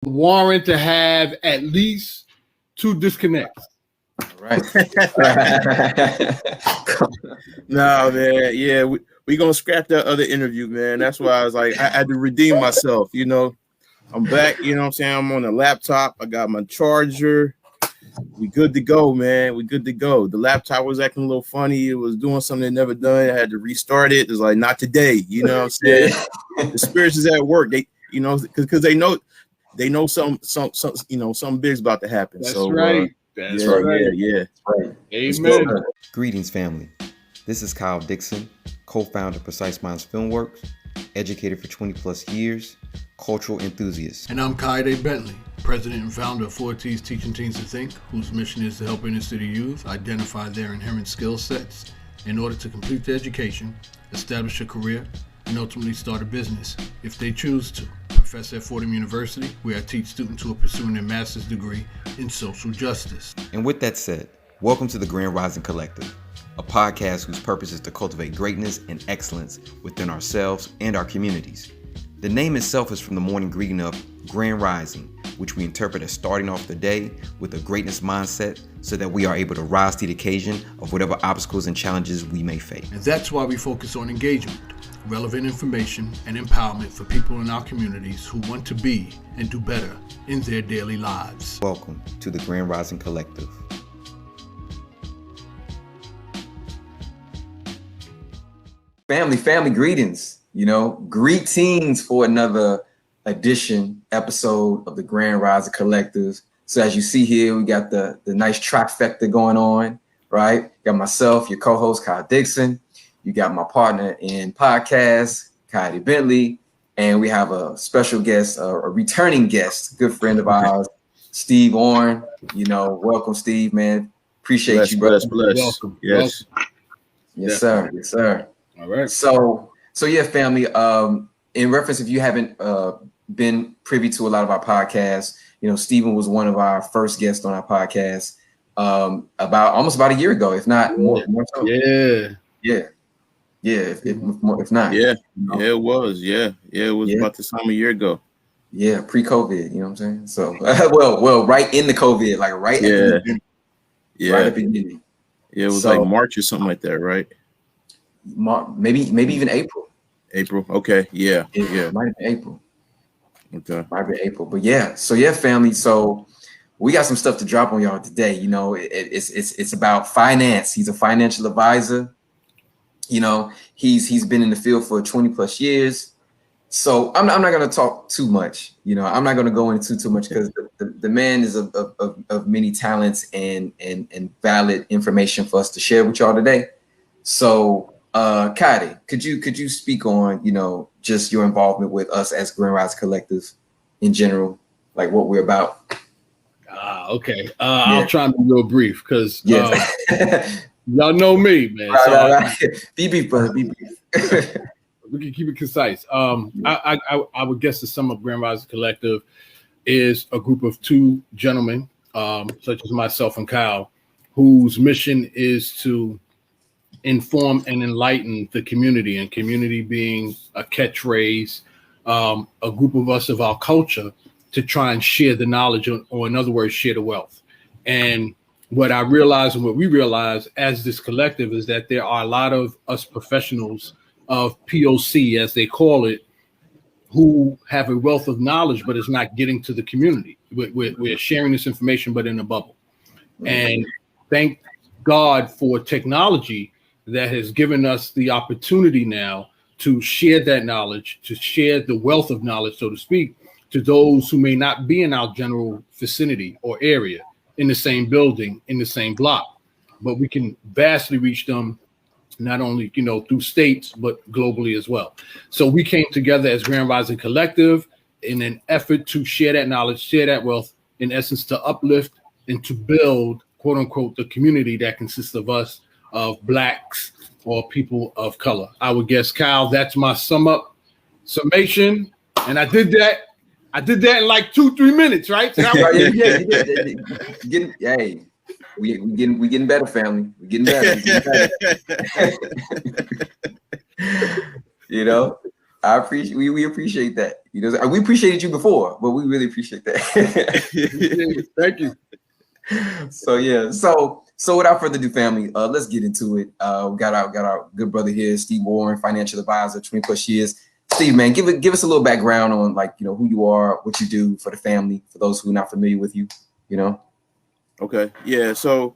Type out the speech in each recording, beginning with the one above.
warrant to have at least 2 disconnects. Right. No, man. Yeah, we gonna scrap that other interview, man. That's why I was like, I had to redeem myself. You know, I'm back. You know what I'm saying? I'm on a laptop. I got my charger. We good to go, man. We good to go. The laptop was acting a little funny. It was doing something it never done. I had to restart it. It's like, not today. You know what I'm saying? The spirits is at work. They, you know, because they know some something big's about to happen. That's so right. That's right. Yeah. Right. Amen. Greetings, family. This is Kyle Dixon, co-founder of Precise Minds Filmworks, educator for 20 plus years, cultural enthusiast. And I'm Kayode Bentley, president and founder of 4T's Teaching Teens to Think, whose mission is to help inner city youth identify their inherent skill sets in order to complete their education, establish a career, and ultimately start a business, if they choose to. Professor at Fordham University, where I teach students who are pursuing their master's degree in social justice. And with that said, welcome to the Grand Rising Collective, a podcast whose purpose is to cultivate greatness and excellence within ourselves and our communities. The name itself is from the morning greeting of Grand Rising, which we interpret as starting off the day with a greatness mindset so that we are able to rise to the occasion of whatever obstacles and challenges we may face. And that's why we focus on engagement, relevant information, and empowerment for people in our communities who want to be and do better in their daily lives. Welcome to the Grand Rising Collective. Family greetings. Greetings for another episode of the Grand Rising Collective. So as you see here, we got the nice trifecta going on, right? Got myself, your co-host, Kyle Dixon. You got my partner in podcast, Kayode Bentley. And we have a special guest, a returning guest, good friend of ours, Steve Orrin. Welcome, Steve, man. Appreciate you, brother. Bless. Welcome. Yes. Yes, sir. Yes, sir. All right. So yeah, family. In reference, if you haven't been privy to a lot of our podcasts, Stephen was one of our first guests on our podcast almost about a year ago, if not more so. If not. Yeah, it was. Yeah, it was about this time a year ago. Yeah, pre-COVID, you know what I'm saying? So, well, right in the COVID, like right at the beginning. Yeah. Right at the beginning. Yeah, it was like March or something like that, right? Maybe even April. April. Okay. Yeah. Might have been April. Okay. Might have been April. But yeah. So yeah, family. So we got some stuff to drop on y'all today. It's about finance. He's a financial advisor. He's been in the field for 20 plus years. So I'm not going to talk too much. I'm not going to go into too much because the man is of many talents and valid information for us to share with y'all today. So, Kayode, could you speak on, just your involvement with us as Grand Rise Collective in general, like what we're about? Okay. I'll try and be real brief because y'all know me, man. Right. Be brief, brother. Be brief. We can keep it concise. I would guess the sum of Grand Rising Collective is a group of 2 gentlemen, such as myself and Kyle, whose mission is to inform and enlighten the community, and community being a catchphrase, a group of us of our culture to try and share the knowledge, or in other words, share the wealth. And what I realize and what we realize as this collective is that there are a lot of us professionals of POC, as they call it, who have a wealth of knowledge, but it's not getting to the community. We're sharing this information, but in a bubble. And thank God for technology that has given us the opportunity now to share that knowledge, to share the wealth of knowledge, so to speak, to those who may not be in our general vicinity or area, in the same building, in the same block. But we can vastly reach them, not only, through states, but globally as well. So we came together as Grand Rising Collective in an effort to share that knowledge, share that wealth, in essence, to uplift and to build, quote unquote, the community that consists of us, of Blacks or people of color. I would guess, Kyle, that's my summation. And I did that in like 2-3 minutes, right? So Hey, we getting better, family. We getting better. I appreciate we appreciate that. You know, we appreciated you before, but we really appreciate that. Thank you. So yeah, so without further ado, family, let's get into it. We got our good brother here, Steve Warren, financial advisor, 20 plus years. Steve, man, give us a little background on, like, you know, who you are, what you do for the family, for those who are not familiar with you, you know. Okay, yeah. So,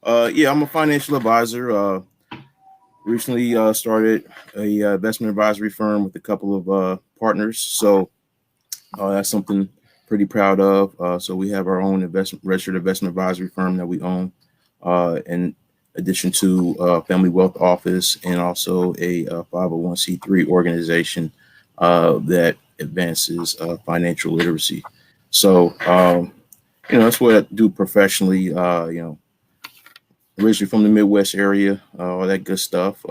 I'm a financial advisor. Recently started a investment advisory firm with a couple of partners. So that's something pretty proud of. So we have our own registered investment advisory firm that we own, in addition to family wealth office, and also a 501c3 organization that advances financial literacy. So, that's what I do professionally. Originally from the Midwest area, all that good stuff.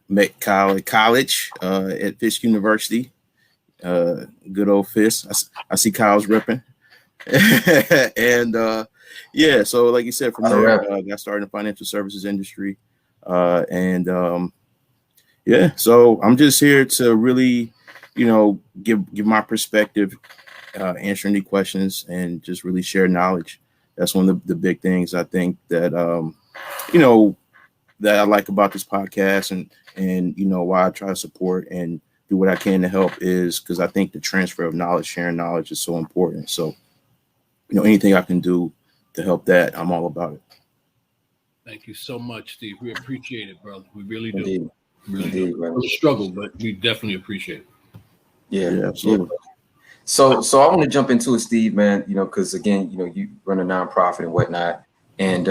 Met college at Fisk University. Good old Fisk. I see Kyle's ripping. And so like you said, from there, got started in the financial services industry. So I'm just here to really, give my perspective, answer any questions, and just really share knowledge. That's one of the big things I think that, that I like about this podcast, and why I try to support and do what I can to help, is because I think the transfer of knowledge, sharing knowledge, is so important. So, anything I can do to help that, I'm all about it. Thank you so much, Steve. We appreciate it, brother. We really do. Indeed. Really do. It's a struggle, but we definitely appreciate it. Yeah, absolutely. Yeah. So I want to jump into it, Steve, man, because again, you run a nonprofit and whatnot, and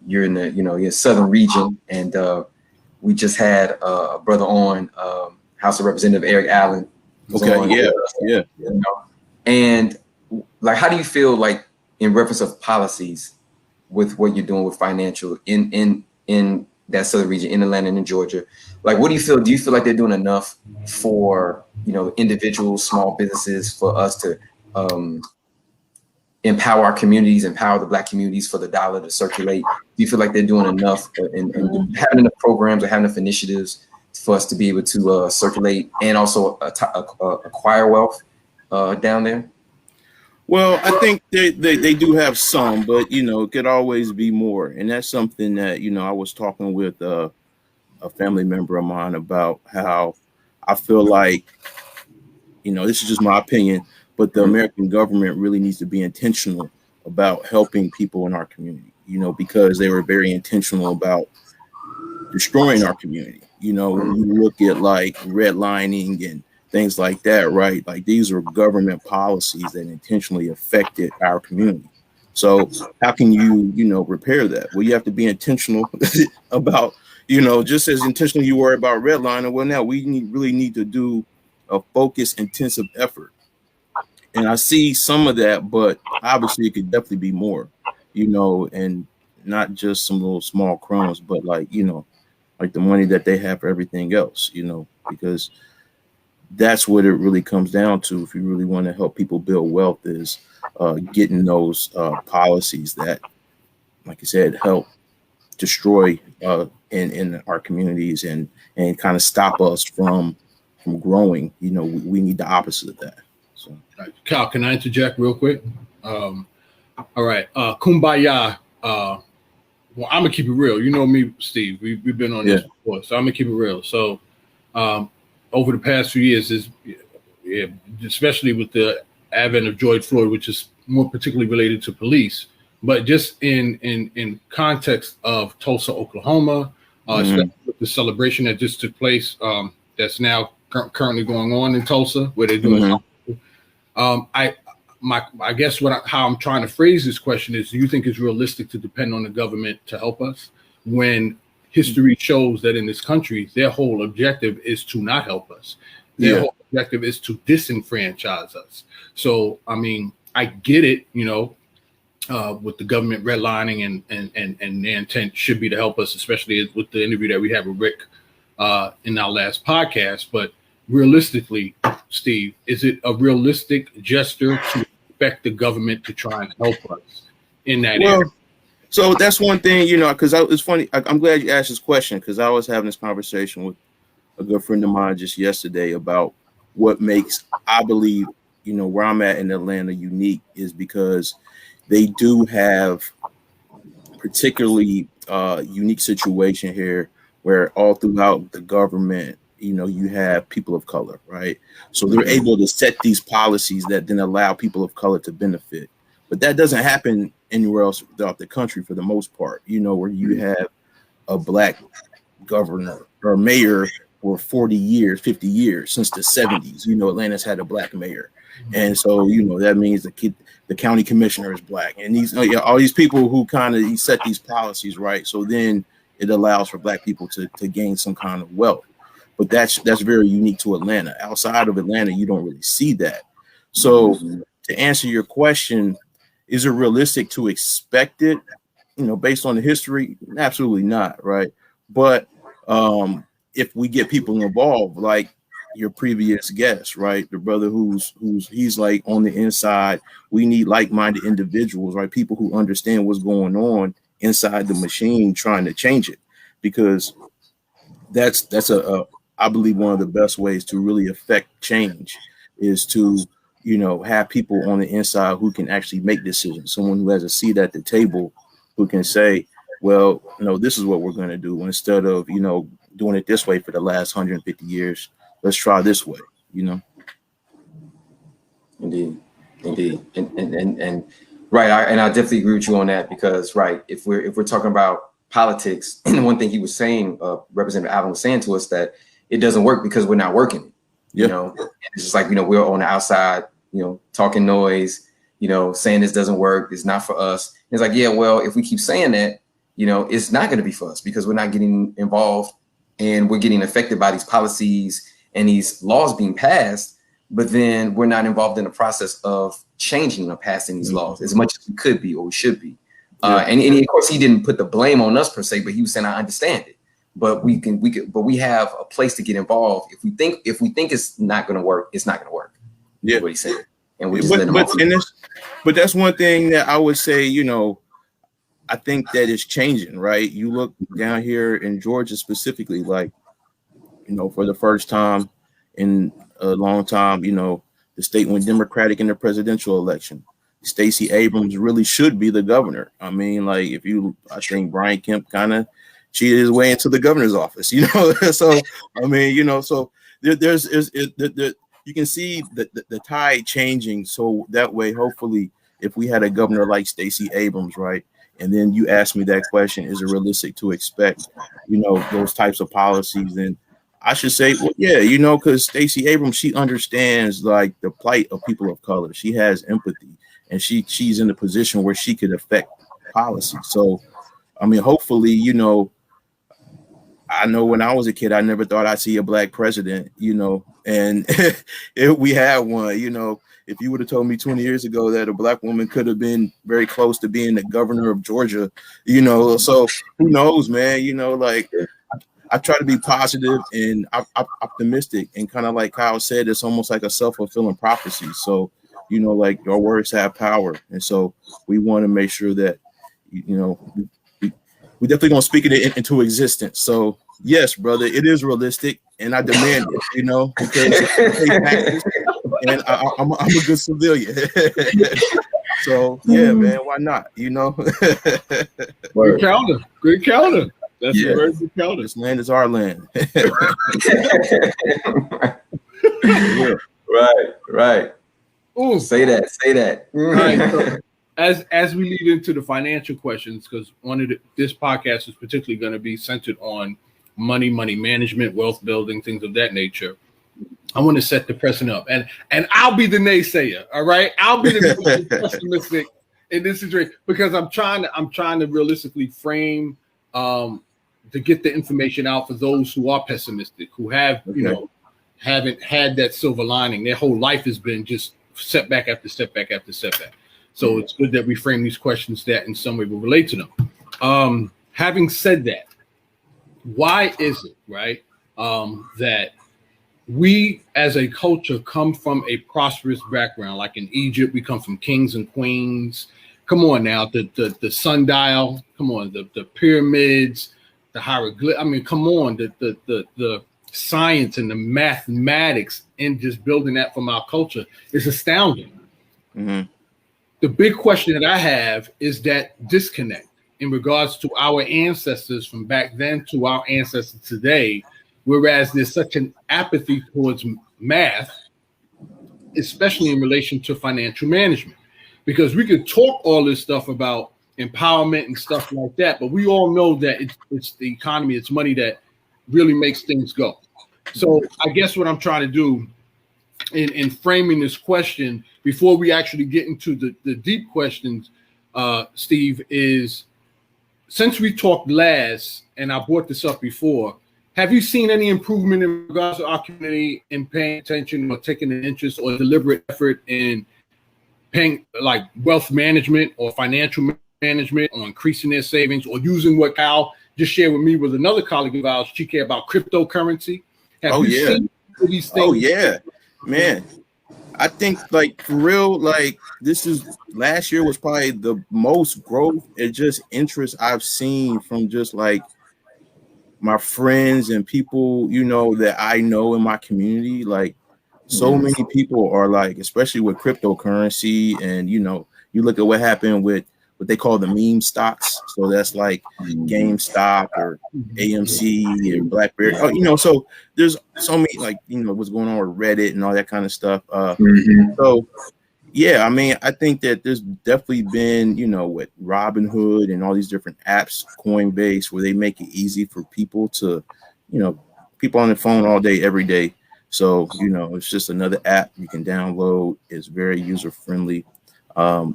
you're in the, your southern region, and we just had a brother on, House of Representative Eric Allen. Okay, yeah. And like, how do you feel, like, in reference of policies with what you're doing with financial in that southern region, in Atlanta and in Georgia? Like, what do you feel? Do you feel like they're doing enough for, individuals, small businesses, for us to empower our communities, empower the Black communities, for the dollar to circulate? Do you feel like they're doing enough and having enough programs or having enough initiatives for us to be able to circulate and also acquire wealth down there? Well, I think they do have some, but it could always be more. And that's something that, I was talking with a family member of mine about, how I feel like, this is just my opinion, but the American government really needs to be intentional about helping people in our community, because they were very intentional about destroying our community. When you look at, like, redlining and things like that, right? Like, these are government policies that intentionally affected our community. So how can you, repair that? Well, you have to be intentional about, just as intentional you were about redlining. Well, now we really need to do a focused, intensive effort. And I see some of that, but obviously it could definitely be more, and not just some little small crumbs, but like the money that they have for everything else, because that's what it really comes down to. If you really want to help people build wealth, is getting those policies that, like I said, help destroy in our communities and kind of stop us from growing. We need the opposite of that. So, Kyle, can I interject real quick? All right, kumbaya. Well, I'm gonna keep it real. You know me, Steve. We've been on this before, so I'm gonna keep it real. So, over the past few years, especially with the advent of George Floyd, which is more particularly related to police, but just in context of Tulsa, Oklahoma, especially with the celebration that just took place, that's now currently going on in Tulsa, where they're doing. I guess how I'm trying to phrase this question is: do you think it's realistic to depend on the government to help us, when history shows that in this country, their whole objective is to not help us? Their whole objective is to disenfranchise us. So, I mean, I get it, with the government redlining and their intent should be to help us, especially with the interview that we had with Rick in our last podcast. But realistically, Steve, is it a realistic gesture to expect the government to try and help us in that area? So that's one thing, because it's funny. I'm glad you asked this question, because I was having this conversation with a good friend of mine just yesterday about what makes, I believe, where I'm at in Atlanta unique is because they do have particularly unique situation here where all throughout the government, you have people of color, right? So they're able to set these policies that then allow people of color to benefit. But that doesn't happen anywhere else throughout the country for the most part, where you have a black governor or mayor for 40 years, 50 years, since the 70s. Atlanta's had a black mayor. And so, that means the county commissioner is black. And these all these people who kind of set these policies, right? So then it allows for black people to gain some kind of wealth. But that's very unique to Atlanta. Outside of Atlanta, you don't really see that. So to answer your question, is it realistic to expect it, based on the history? Absolutely not, right? But if we get people involved, like your previous guest, right, the brother who's he's like on the inside, we need like-minded individuals, right, people who understand what's going on inside the machine, trying to change it, because that's I believe one of the best ways to really affect change is to have people on the inside who can actually make decisions, someone who has a seat at the table, who can say, well, this is what we're going to do, instead of doing it this way for the last 150 years. Let's try this way, Indeed. And right. I definitely agree with you on that, because right, if we're talking about politics, and one thing he was saying, Representative Allen was saying to us, that it doesn't work because we're not working. It's just like, we're on the outside, talking noise, saying this doesn't work, it's not for us. It's like, yeah, well, if we keep saying that, it's not going to be for us, because we're not getting involved and we're getting affected by these policies and these laws being passed, but then we're not involved in the process of changing or passing these laws as much as we could be or we should be. And of course, he didn't put the blame on us per se, but he was saying, I understand it, but we have a place to get involved. If we think it's not going to work, it's not going to work. Yeah, what he said. And we just but that's one thing that I would say, I think that is changing, right? You look down here in Georgia specifically, like, for the first time in a long time, the state went Democratic in the presidential election. Stacey Abrams really should be the governor. I mean, like, I think Brian Kemp kind of cheated his way into the governor's office, So, I mean, so there's you can see the tide changing. So that way, hopefully, if we had a governor like Stacey Abrams, right, and then you ask me that question, is it realistic to expect, those types of policies? Then I should say, well, yeah, because Stacey Abrams, she understands like the plight of people of color. She has empathy, and she's in a position where she could affect policy. So, I mean, hopefully, I know when I was a kid, I never thought I'd see a black president, and if we had one, if you would have told me 20 years ago that a black woman could have been very close to being the governor of Georgia, so who knows, man, like I try to be positive and optimistic, and kind of like Kyle said, it's almost like a self-fulfilling prophecy. So, like our words have power. And so we want to make sure that, we definitely going to speak it into existence. So yes, brother, it is realistic, and I demand it, because and I'm a good civilian. So yeah, man, why not? Good counter. That's a very good counter. This land is our land. Right. Ooh. Say that. Right, so as we lead into the financial questions, because this podcast is particularly going to be centered on money management, wealth building, things of that nature. I want to set the precedent up, and I'll be the naysayer. All right, I'll be the pessimistic in this situation, because I'm trying to realistically frame to get the information out for those who are pessimistic, who have haven't had that silver lining. Their whole life has been just setback after setback after setback. So it's good that we frame these questions that in some way will relate to them. Having said that, why is it, right, that we as a culture come from a prosperous background? Like in Egypt, we come from kings and queens. Come on now, the sundial, come on, the pyramids, the hieroglyph. I mean, come on, the science and the mathematics in just building that from our culture is astounding. Mm-hmm. The big question that I have is that disconnect in regards to our ancestors from back then to our ancestors today, whereas there's such an apathy towards math, especially in relation to financial management. Because we could talk all this stuff about empowerment and stuff like that, but we all know that it's the economy, it's money that really makes things go. So I guess what I'm trying to do in framing this question before we actually get into the deep questions, Steve, is since we talked last, and I brought this up before, have you seen any improvement in regards to our community in paying attention or taking an interest or deliberate effort in paying like wealth management or financial management or increasing their savings or using what Kyle just shared with me with another colleague of ours, Chike, about cryptocurrency? Have you seen these things? Oh yeah, man. I think like for real, like this is last year was probably the most growth and just interest I've seen from just like my friends and people, you know, that I know in my community. Like so many people are like, especially with cryptocurrency, and you know, you look at what happened with what they call the meme stocks. So that's like GameStop or AMC or BlackBerry. Oh, you know, so there's so many, like, you know, what's going on with Reddit and all that kind of stuff. So yeah, I mean, I think that there's definitely been, you know, with Robinhood and all these different apps, Coinbase, where they make it easy for people to, you know, people on the phone all day, every day. So, you know, it's just another app you can download. It's very user friendly.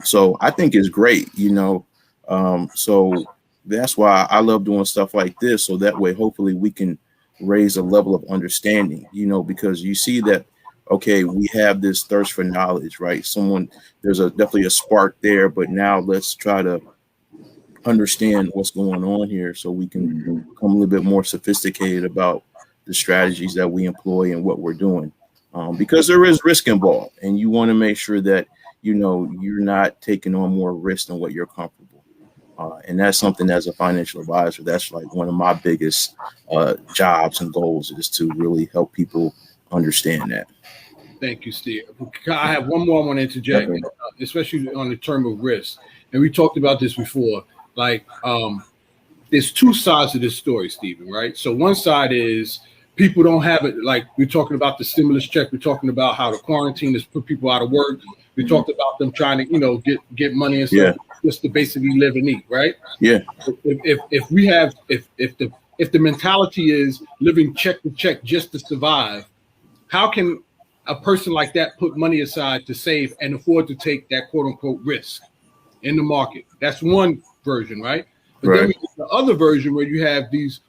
So I think it's great, you know. So that's why I love doing stuff like this. So that way, hopefully we can raise a level of understanding, you know, because you see that, okay, we have this thirst for knowledge, right? There's definitely a spark there, but now let's try to understand what's going on here so we can become a little bit more sophisticated about the strategies that we employ and what we're doing. Because there is risk involved, and you want to make sure that, you know, you're not taking on more risk than what you're comfortable. And that's something as a financial advisor, that's like one of my biggest jobs and goals, is to really help people understand that. Thank you, Steve. I have one more I want to interject, especially on the term of risk. And we talked about this before. Like, there's two sides to this story, Stephen, right? So one side is people don't have it. Like, we're talking about the stimulus check. We're talking about how the quarantine has put people out of work. We talked about them trying to, you know, get money and stuff just to basically live and eat, right? Yeah. If the mentality is living check to check just to survive, how can a person like that put money aside to save and afford to take that quote unquote risk in the market? That's one version, right? But then we get the other version where you have these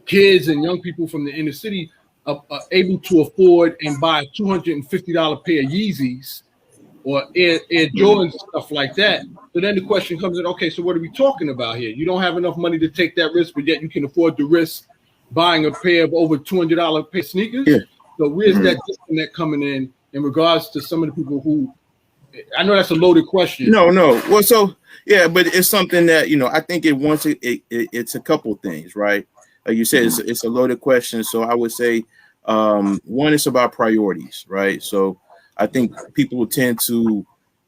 kids and young people from the inner city able to afford and buy a $250 pair of Yeezys or Air Jordans, stuff like that. So then the question comes in, okay, so what are we talking about here? You don't have enough money to take that risk, but yet you can afford to risk buying a pair of over $200 pair of sneakers. Yeah. So where's that disconnect coming in regards to some of the people who, I know that's a loaded question. No. Well, so yeah, but it's something that, you know, I think it's a couple things, right? Like you said, it's a loaded question. So I would say, one, it's about priorities, right? So I think people tend to,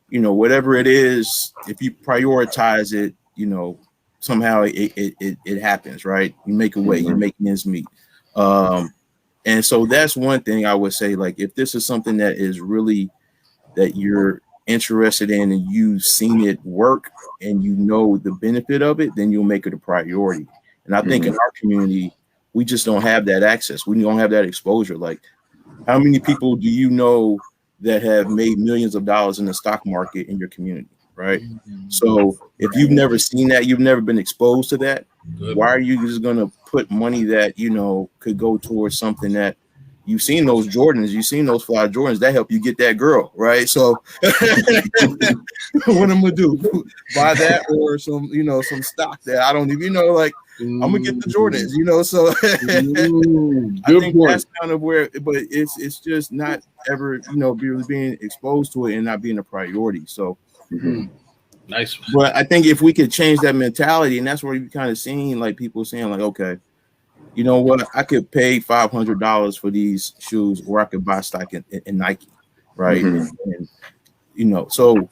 you know, whatever it is, if you prioritize it, you know, somehow it happens, right? You make a way, you make ends meet. And so that's one thing I would say, like, if this is something that is really that you're interested in and you've seen it work and you know the benefit of it, then you'll make it a priority. And I think in our community, we just don't have that access. We don't have that exposure. Like, how many people do you know that have made millions of dollars in the stock market in your community, right? So if you've never seen that, you've never been exposed to that, why are you just going to put money that, you know, could go towards something that you've seen those Jordans, you've seen those fly Jordans that help you get that girl, right? So what I'm going to do, buy that or some, you know, some stock that I don't even know, like, I'm gonna get the Jordans, you know. So I think that's kind of where, but it's just not ever, you know, being exposed to it and not being a priority. So nice. But I think if we could change that mentality, and that's where you kind of seeing like people saying like, okay, you know what, I could pay $500 for these shoes, or I could buy stock in Nike, right? And you know, so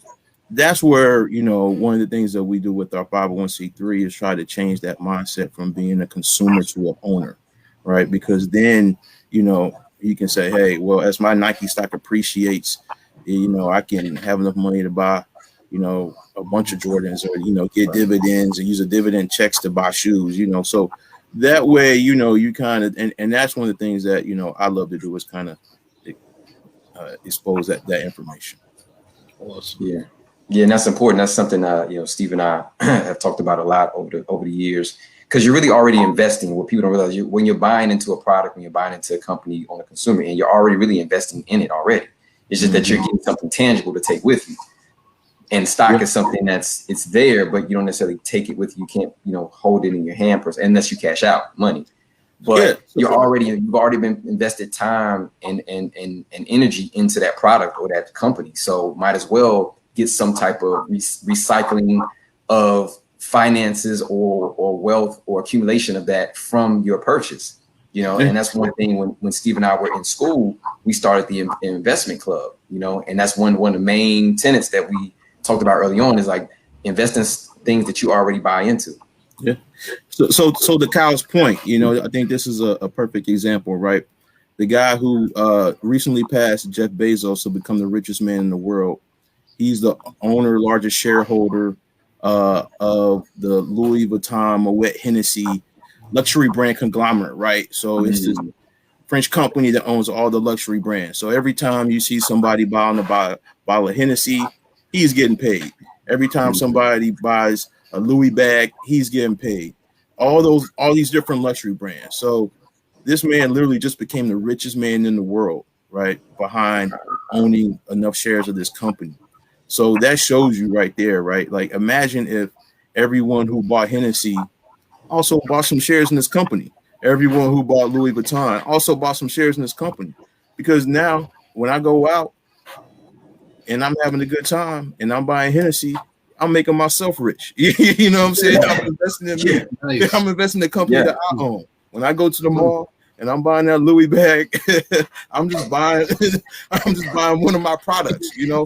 that's where, you know, one of the things that we do with our 501c3 is try to change that mindset from being a consumer to an owner, right? Because then, you know, you can say, hey, well, as my Nike stock appreciates, you know, I can have enough money to buy, you know, a bunch of Jordans, or, you know, get dividends and use a dividend checks to buy shoes, you know. So that way, you know, you kind of, and that's one of the things that, you know, I love to do is kind of expose that information. Awesome. Yeah. Yeah, and that's important. That's something you know, Steve and I have talked about a lot over the years, because you're really already investing. What people don't realize, when you're buying into a product, when you're buying into a company on a consumer, and you're already really investing in it already. It's just that you're getting something tangible to take with you. And stock is something it's there, but you don't necessarily take it with you. You can't, you know, hold it in your hand unless you cash out money. But you've already been invested time and energy into that product or that company. So might as well get some type of recycling of finances or wealth or accumulation of that from your purchase, you know. And that's one thing when Steve and I were in school, we started the investment club, you know, and that's one of the main tenets that we talked about early on is like invest in things that you already buy into. Yeah. So to Kyle's point, you know, I think this is a perfect example, right? The guy who recently passed, Jeff Bezos, to become the richest man in the world. He's the owner, largest shareholder of the Louis Vuitton Moet Hennessy luxury brand conglomerate, right? So it's this French company that owns all the luxury brands. So every time you see somebody buying a bottle of Hennessy, he's getting paid. Every time somebody buys a Louis bag, he's getting paid. All these different luxury brands. So this man literally just became the richest man in the world, right? Behind owning enough shares of this company. So that shows you right there, right? Like, imagine if everyone who bought Hennessy also bought some shares in this company. Everyone who bought Louis Vuitton also bought some shares in this company. Because now when I go out and I'm having a good time and I'm buying Hennessy, I'm making myself rich. You know what I'm saying? I'm investing in me. Nice. I'm investing in the company that I own. When I go to the mall and I'm buying that Louis bag, I'm just buying one of my products, you know.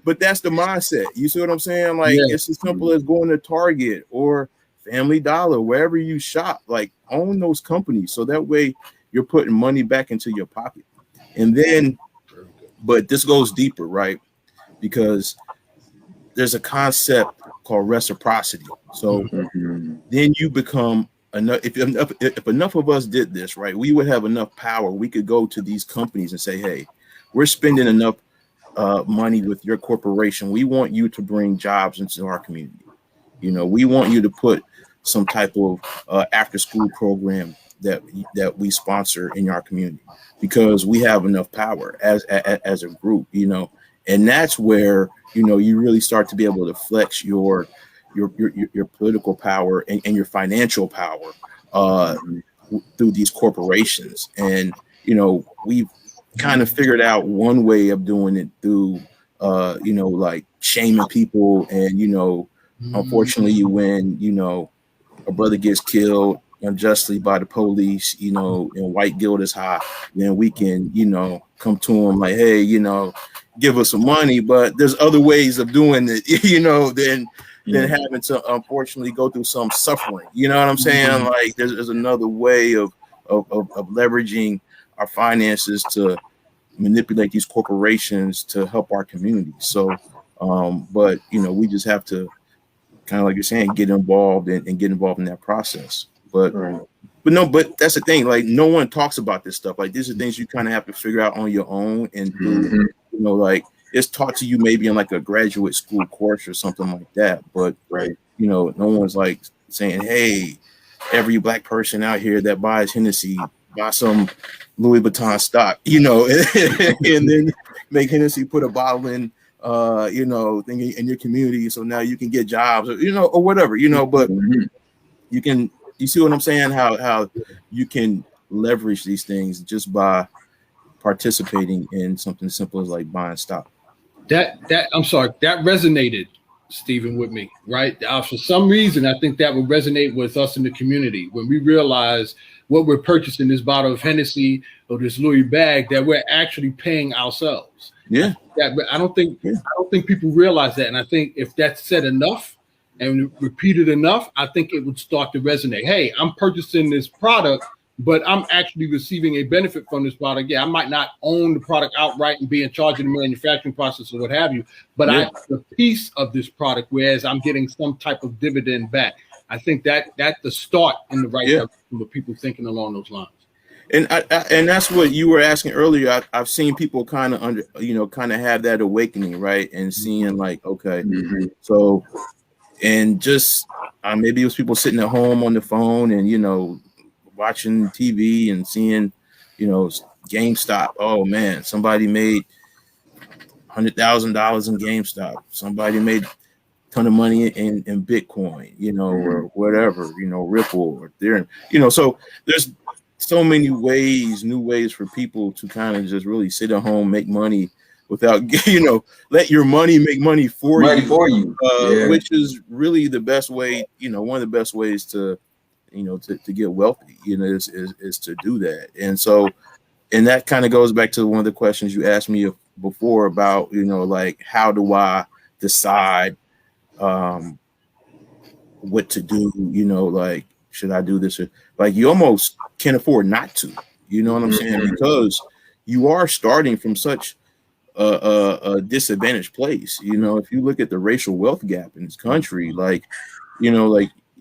But that's the mindset. You see what I'm saying? Like, it's as simple as going to Target or Family Dollar, wherever you shop. Like, own those companies, so that way you're putting money back into your pocket. And then, but this goes deeper, right? Because there's a concept called reciprocity. So then you become enough. If enough of us did this, right, we would have enough power. We could go to these companies and say, hey, we're spending enough money with your corporation. We want you to bring jobs into our community. You know, we want you to put some type of after school program that we sponsor in our community, because we have enough power as a group, you know. And that's where, you know, you really start to be able to flex your political power and your financial power through these corporations. And, you know, we've kind of figured out one way of doing it through, you know, like shaming people. And, you know, unfortunately, when, you know, a brother gets killed unjustly by the police, you know, and white guilt is high, then we can, you know, come to him like, hey, you know, give us some money. But there's other ways of doing it, you know, than having to unfortunately go through some suffering. You know what I'm saying? Like, there's another way of leveraging our finances to manipulate these corporations to help our community. So, but, you know, we just have to kind of, like you're saying, get involved and get involved in that process. But but that's the thing. Like, no one talks about this stuff. Like, these are things you kind of have to figure out on your own. And you know, like, it's taught to you maybe in like a graduate school course or something like that. But you know, no one's like saying, hey, every black person out here that buys Hennessy, buy some Louis Vuitton stock, you know, and then make Hennessy put a bottle in you know, thing in your community, so now you can get jobs, or, you know, or whatever, you know. But you see what I'm saying? How you can leverage these things just by participating in something simple as like buying stock. That I'm sorry, that resonated Stephen, with me, right? For some reason, I think that would resonate with us in the community when we realize what we're purchasing, this bottle of Hennessy or this Louis bag, that we're actually paying ourselves. Yeah. I don't think people realize that. And I think if that's said enough and repeated enough, I think it would start to resonate. Hey, I'm purchasing this product, but I'm actually receiving a benefit from this product. Yeah, I might not own the product outright and be in charge of the manufacturing process or what have you, but I have a piece of this product, whereas I'm getting some type of dividend back. I think that's the start in the right direction with people thinking along those lines. And and that's what you were asking earlier. I've seen people kind of have that awakening, right? And seeing like, okay, so, and just maybe it was people sitting at home on the phone and, watching TV and seeing, GameStop. Oh man, somebody made $100,000 in GameStop. Somebody made a ton of money in Bitcoin, or whatever, Ripple or Ethereum, so there's so many new ways for people to kind of just really sit at home, make money without, let your money make money for you, which is really the best way, one of the best ways to get wealthy, is to do that. And so, and that kind of goes back to one of the questions you asked me before about, like, how do I decide what to do, like, should I do this? Like, you almost can't afford not to, you know what I'm saying? Because you are starting from such a disadvantaged place. If you look at the racial wealth gap in this country, like,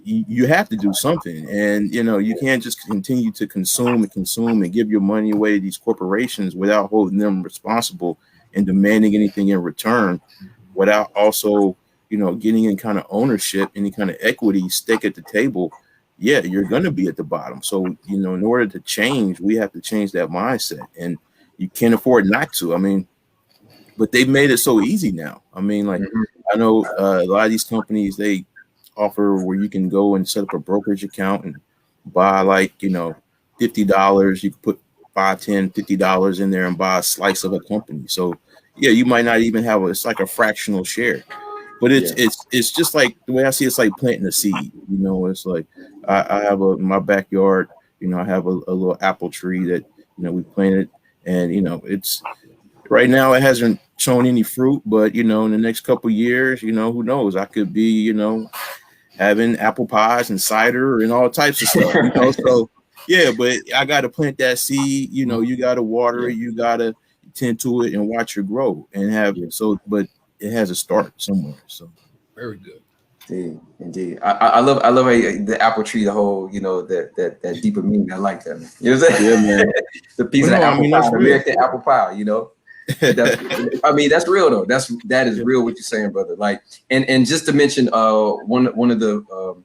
you have to do something, and you can't just continue to consume and give your money away to these corporations without holding them responsible and demanding anything in return, without also getting any kind of ownership, any kind of equity stake at the table. Yeah, you're going to be at the bottom. So in order to change, we have to change that mindset, and you can't afford not to. I mean, but they've made it so easy now. I mean, like, I know a lot of these companies, they offer where you can go and set up a brokerage account and buy, like, $50. You can put $5, $10, $50 in there and buy a slice of a company. So yeah, you might not even have it's like a fractional share, but it's just like, the way I see it, it's like planting a seed. It's like I have in my backyard, I have a little apple tree that we planted, and it's right now it hasn't shown any fruit, but in the next couple of years, who knows, I could be having apple pies and cider and all types of stuff. So yeah, but I got to plant that seed. You got to water it, you got to tend to it and watch it grow and have but it has to start somewhere. So very good. Indeed. I love how the apple tree, the whole, that deeper meaning. I like that, man. You know what I'm saying? Yeah, man. The piece of the apple pie, the American apple pie, that's real though. That is real what you're saying, brother. Like, and just to mention, one of the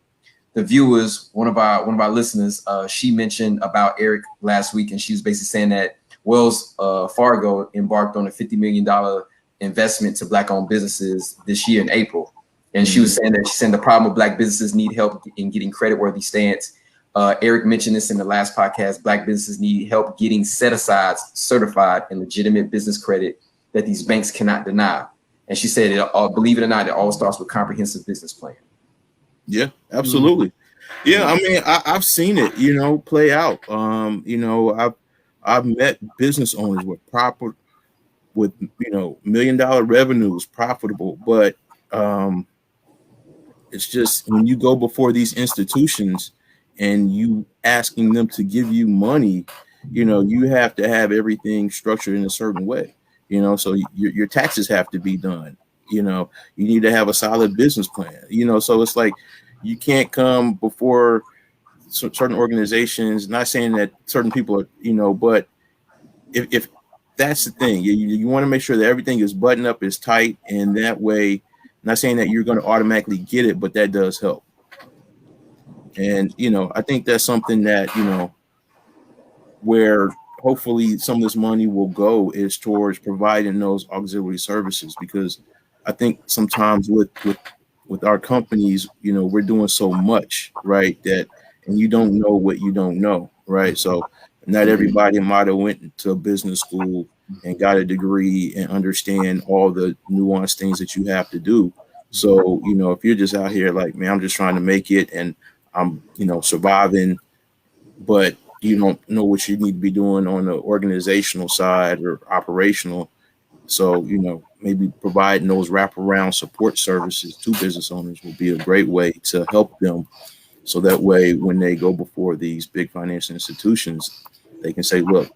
viewers, one of our listeners, she mentioned about Eric last week, and she was basically saying that Wells Fargo embarked on a $50 million investment to Black-owned businesses this year in April. And she was saying the problem with Black businesses need help in getting credit-worthy stance. Eric mentioned this in the last podcast. Black businesses need help getting set-asides certified and legitimate business credit that these banks cannot deny. And she said, believe it or not, it all starts with comprehensive business plan. Yeah, absolutely. Yeah, I mean, I've seen it, play out. I've met business owners with $1 million revenues, profitable, but it's just when you go before these institutions and you asking them to give you money, you have to have everything structured in a certain way, so your taxes have to be done. You need to have a solid business plan, so it's like you can't come before certain organizations, not saying that certain people are, but if that's the thing, you want to make sure that everything is buttoned up, is tight, and that way, not saying that you're going to automatically get it, but that does help. And, I think that's something that, where hopefully some of this money will go is towards providing those auxiliary services, because I think sometimes with our companies, we're doing so much, right, that, and you don't know what you don't know, right? So not everybody might have went to a business school and got a degree and understand all the nuanced things that you have to do. So, if you're just out here like, man, I'm just trying to make it and I'm, surviving, but you don't know what you need to be doing on the organizational side or operational. So, maybe providing those wraparound support services to business owners will be a great way to help them. So that way, when they go before these big financial institutions, they can say, look,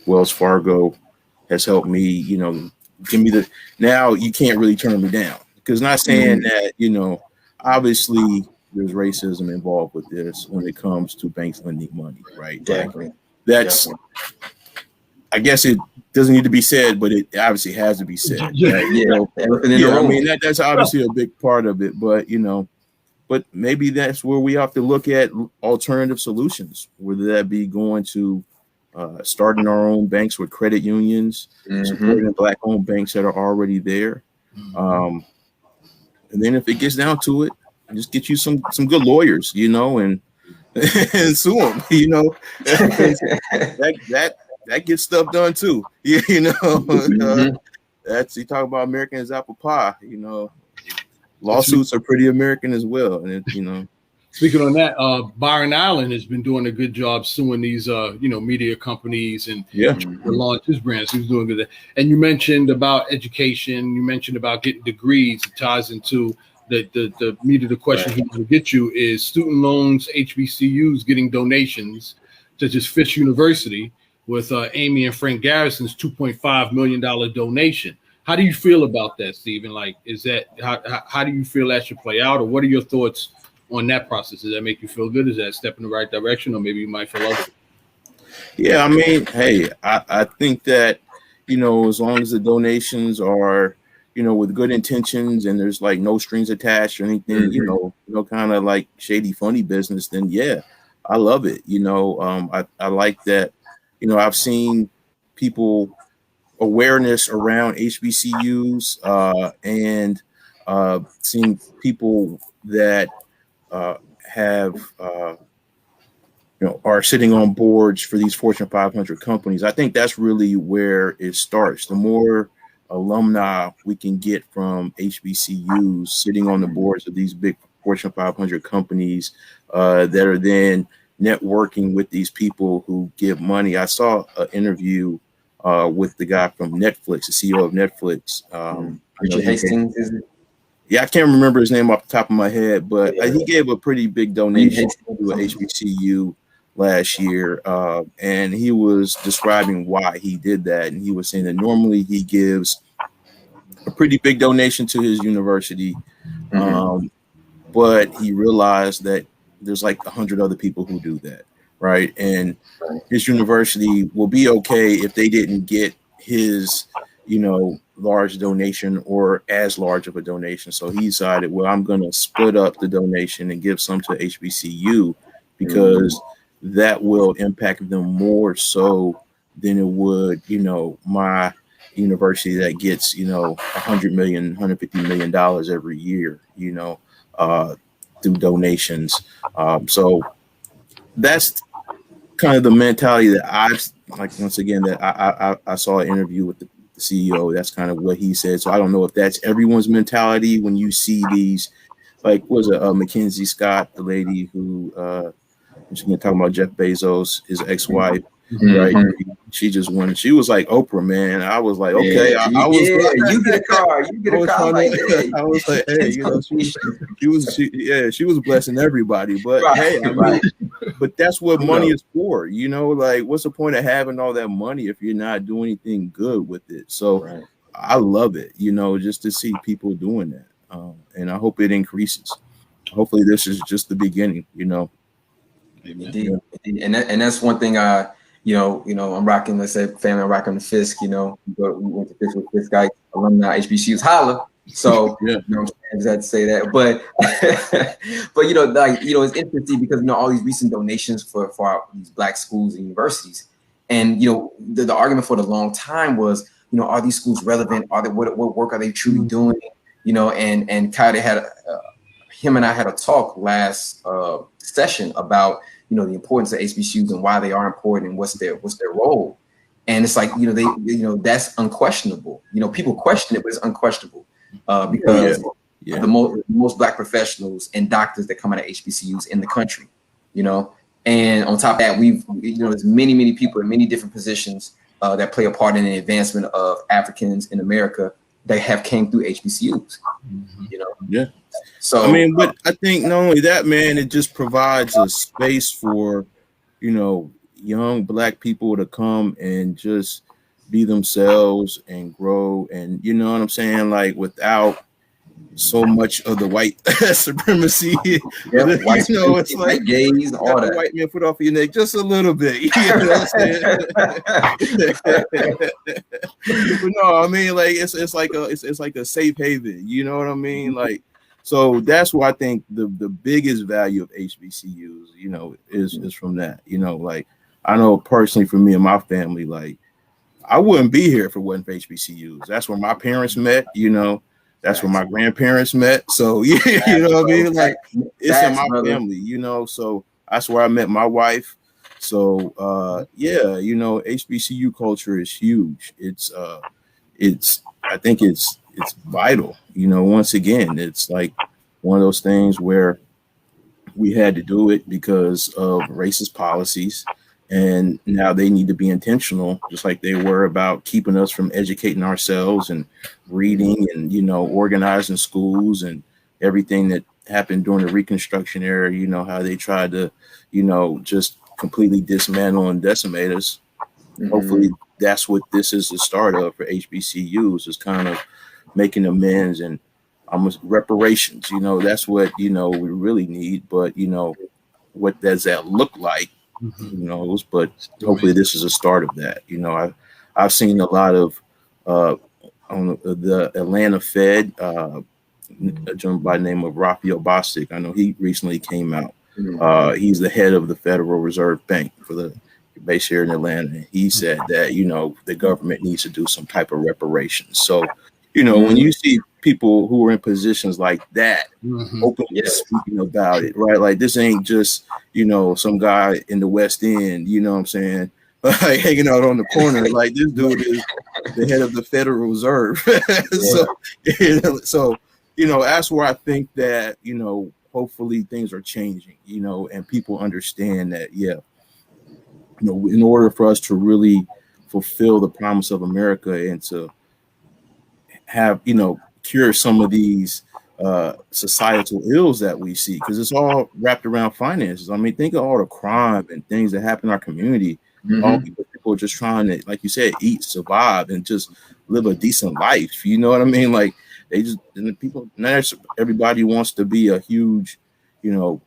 Wells Fargo has helped me, give me now you can't really turn me down. Because not saying that, obviously there's racism involved with this when it comes to banks lending money, right? Definitely. Like, that's, I guess it doesn't need to be said, but it obviously has to be said. Right? I mean, that's obviously a big part of it, but, but maybe that's where we have to look at alternative solutions, whether that be going to starting our own banks with credit unions, supporting Black-owned banks that are already there. And then if it gets down to it, just get you some good lawyers, and sue them, that gets stuff done too. That's, you talk about American as apple pie, lawsuits are pretty American as well. And speaking on that, Byron Allen has been doing a good job suing these, media companies and to launch his brands. He's doing good. And you mentioned about education. You mentioned about getting degrees. It ties into the meat of the question he want to get you is student loans, HBCUs getting donations, such as Fisk University with Amy and Frank Garrison's $2.5 million donation. How do you feel about that, Stephen? Like, is that how do you feel that should play out, or what are your thoughts on that process? Does that make you feel good? Is that a step in the right direction, or maybe you might feel other? Yeah, I mean, hey, I think that, as long as the donations are, with good intentions and there's like no strings attached or anything, kind of like shady, funny business, then yeah, I love it. I like that, I've seen people awareness around HBCUs and seeing people that have are sitting on boards for these Fortune 500 companies. I think that's really where it starts. The more alumni we can get from HBCUs sitting on the boards of these big Fortune 500 companies that are then networking with these people who give money. I saw an interview with the guy from Netflix, the CEO of Netflix. Richard Hastings, is it? Yeah, I can't remember his name off the top of my head, but he gave a pretty big donation to a HBCU last year, and he was describing why he did that. And he was saying that normally he gives a pretty big donation to his university, but he realized that there's like 100 other people who do that, right? And his university will be okay if they didn't get his, large donation or as large of a donation. So he decided, well, I'm going to split up the donation and give some to HBCU because that will impact them more so than it would, my university that gets, $100 million, $150 million every year, through donations. So that's kind of the mentality that I've once again, that I saw an interview with the CEO. That's kind of what he said. So I don't know if that's everyone's mentality when you see these, like, was it Mackenzie Scott, the lady who, she's been talking about Jeff Bezos, his ex-wife, right? She just won. She was like Oprah, man. I was like, okay, you get a car, you get a car. I was like, hey, she was blessing everybody. But hey, but that's what money is for, like, what's the point of having all that money if you're not doing anything good with it? So I love it, just to see people doing that. And I hope it increases. Hopefully this is just the beginning, Indeed. And that's one thing I'm rocking, let's say family, I'm rocking the Fisk, we went to Fisk with Fisk guy, alumni, HBCUs, holla. So, I just had to say that, but, it's interesting because, all these recent donations for these Black schools and universities. And, the argument for the long time was, are these schools relevant? What work are they truly doing? And Kayode had, him and I had a talk last session about, the importance of HBCUs and why they are important and what's their role. And it's like, that's unquestionable. People question it, but it's unquestionable because, the most Black professionals and doctors that come out of HBCUs in the country, you know. And on top of that, there's many people in many different positions that play a part in the advancement of Africans in America that have came through HBCUs, you know. Yeah. So I mean, but I think not only that, man, it just provides a space for, you know, young Black people to come and just be themselves and grow, and you know what I'm saying, like without so much of the white supremacy. White, you know, it's like gays and all that. White man foot off your neck just a little bit. You know what I'm saying? But no, I mean, like it's like a safe haven. You know what I mean? Like, so that's why I think the biggest value of HBCUs, you know, is from that. You know, like I know personally for me and my family, like I wouldn't be here if it wasn't for HBCUs. That's where my parents met. You know. That's where my grandparents met. So, yeah, you know what I mean? Like, it's in my family, you know? So, that's where I met my wife. So, yeah, you know, HBCU culture is huge. I think it's vital. You know, once again, it's like one of those things where we had to do it because of racist policies. And now they need to be intentional, just like they were about keeping us from educating ourselves and reading and, you know, organizing schools and everything that happened during the Reconstruction era, you know, how they tried to, you know, just completely dismantle and decimate us. Hopefully that's what this is the start of for HBCUs, is kind of making amends and almost reparations. You know, that's what, you know, we really need. But, you know, what does that look like? Who knows? But hopefully this is a start of that. You know, I've seen a lot of on the Atlanta Fed, a gentleman by the name of Raphael Bostic. I know he recently came out. He's the head of the Federal Reserve Bank for the base here in Atlanta. And he said that, you know, the government needs to do some type of reparations. So, you know, when you see people who are in positions like that openly speaking about it, right? Like this ain't just, you know, some guy in the West End, you know what I'm saying, like hanging out on the corner. Like this dude is the head of the Federal Reserve. So, you know, that's where I think that, you know, hopefully things are changing, you know, and people understand that, you know, in order for us to really fulfill the promise of America and to have, you know, cure some of these societal ills that we see, because it's all wrapped around finances. I mean, think of all the crime and things that happen in our community. All people are just trying to, like you said, eat, survive, and just live a decent life. You know what I mean? Like they just, and people, not everybody wants to be a huge, you know,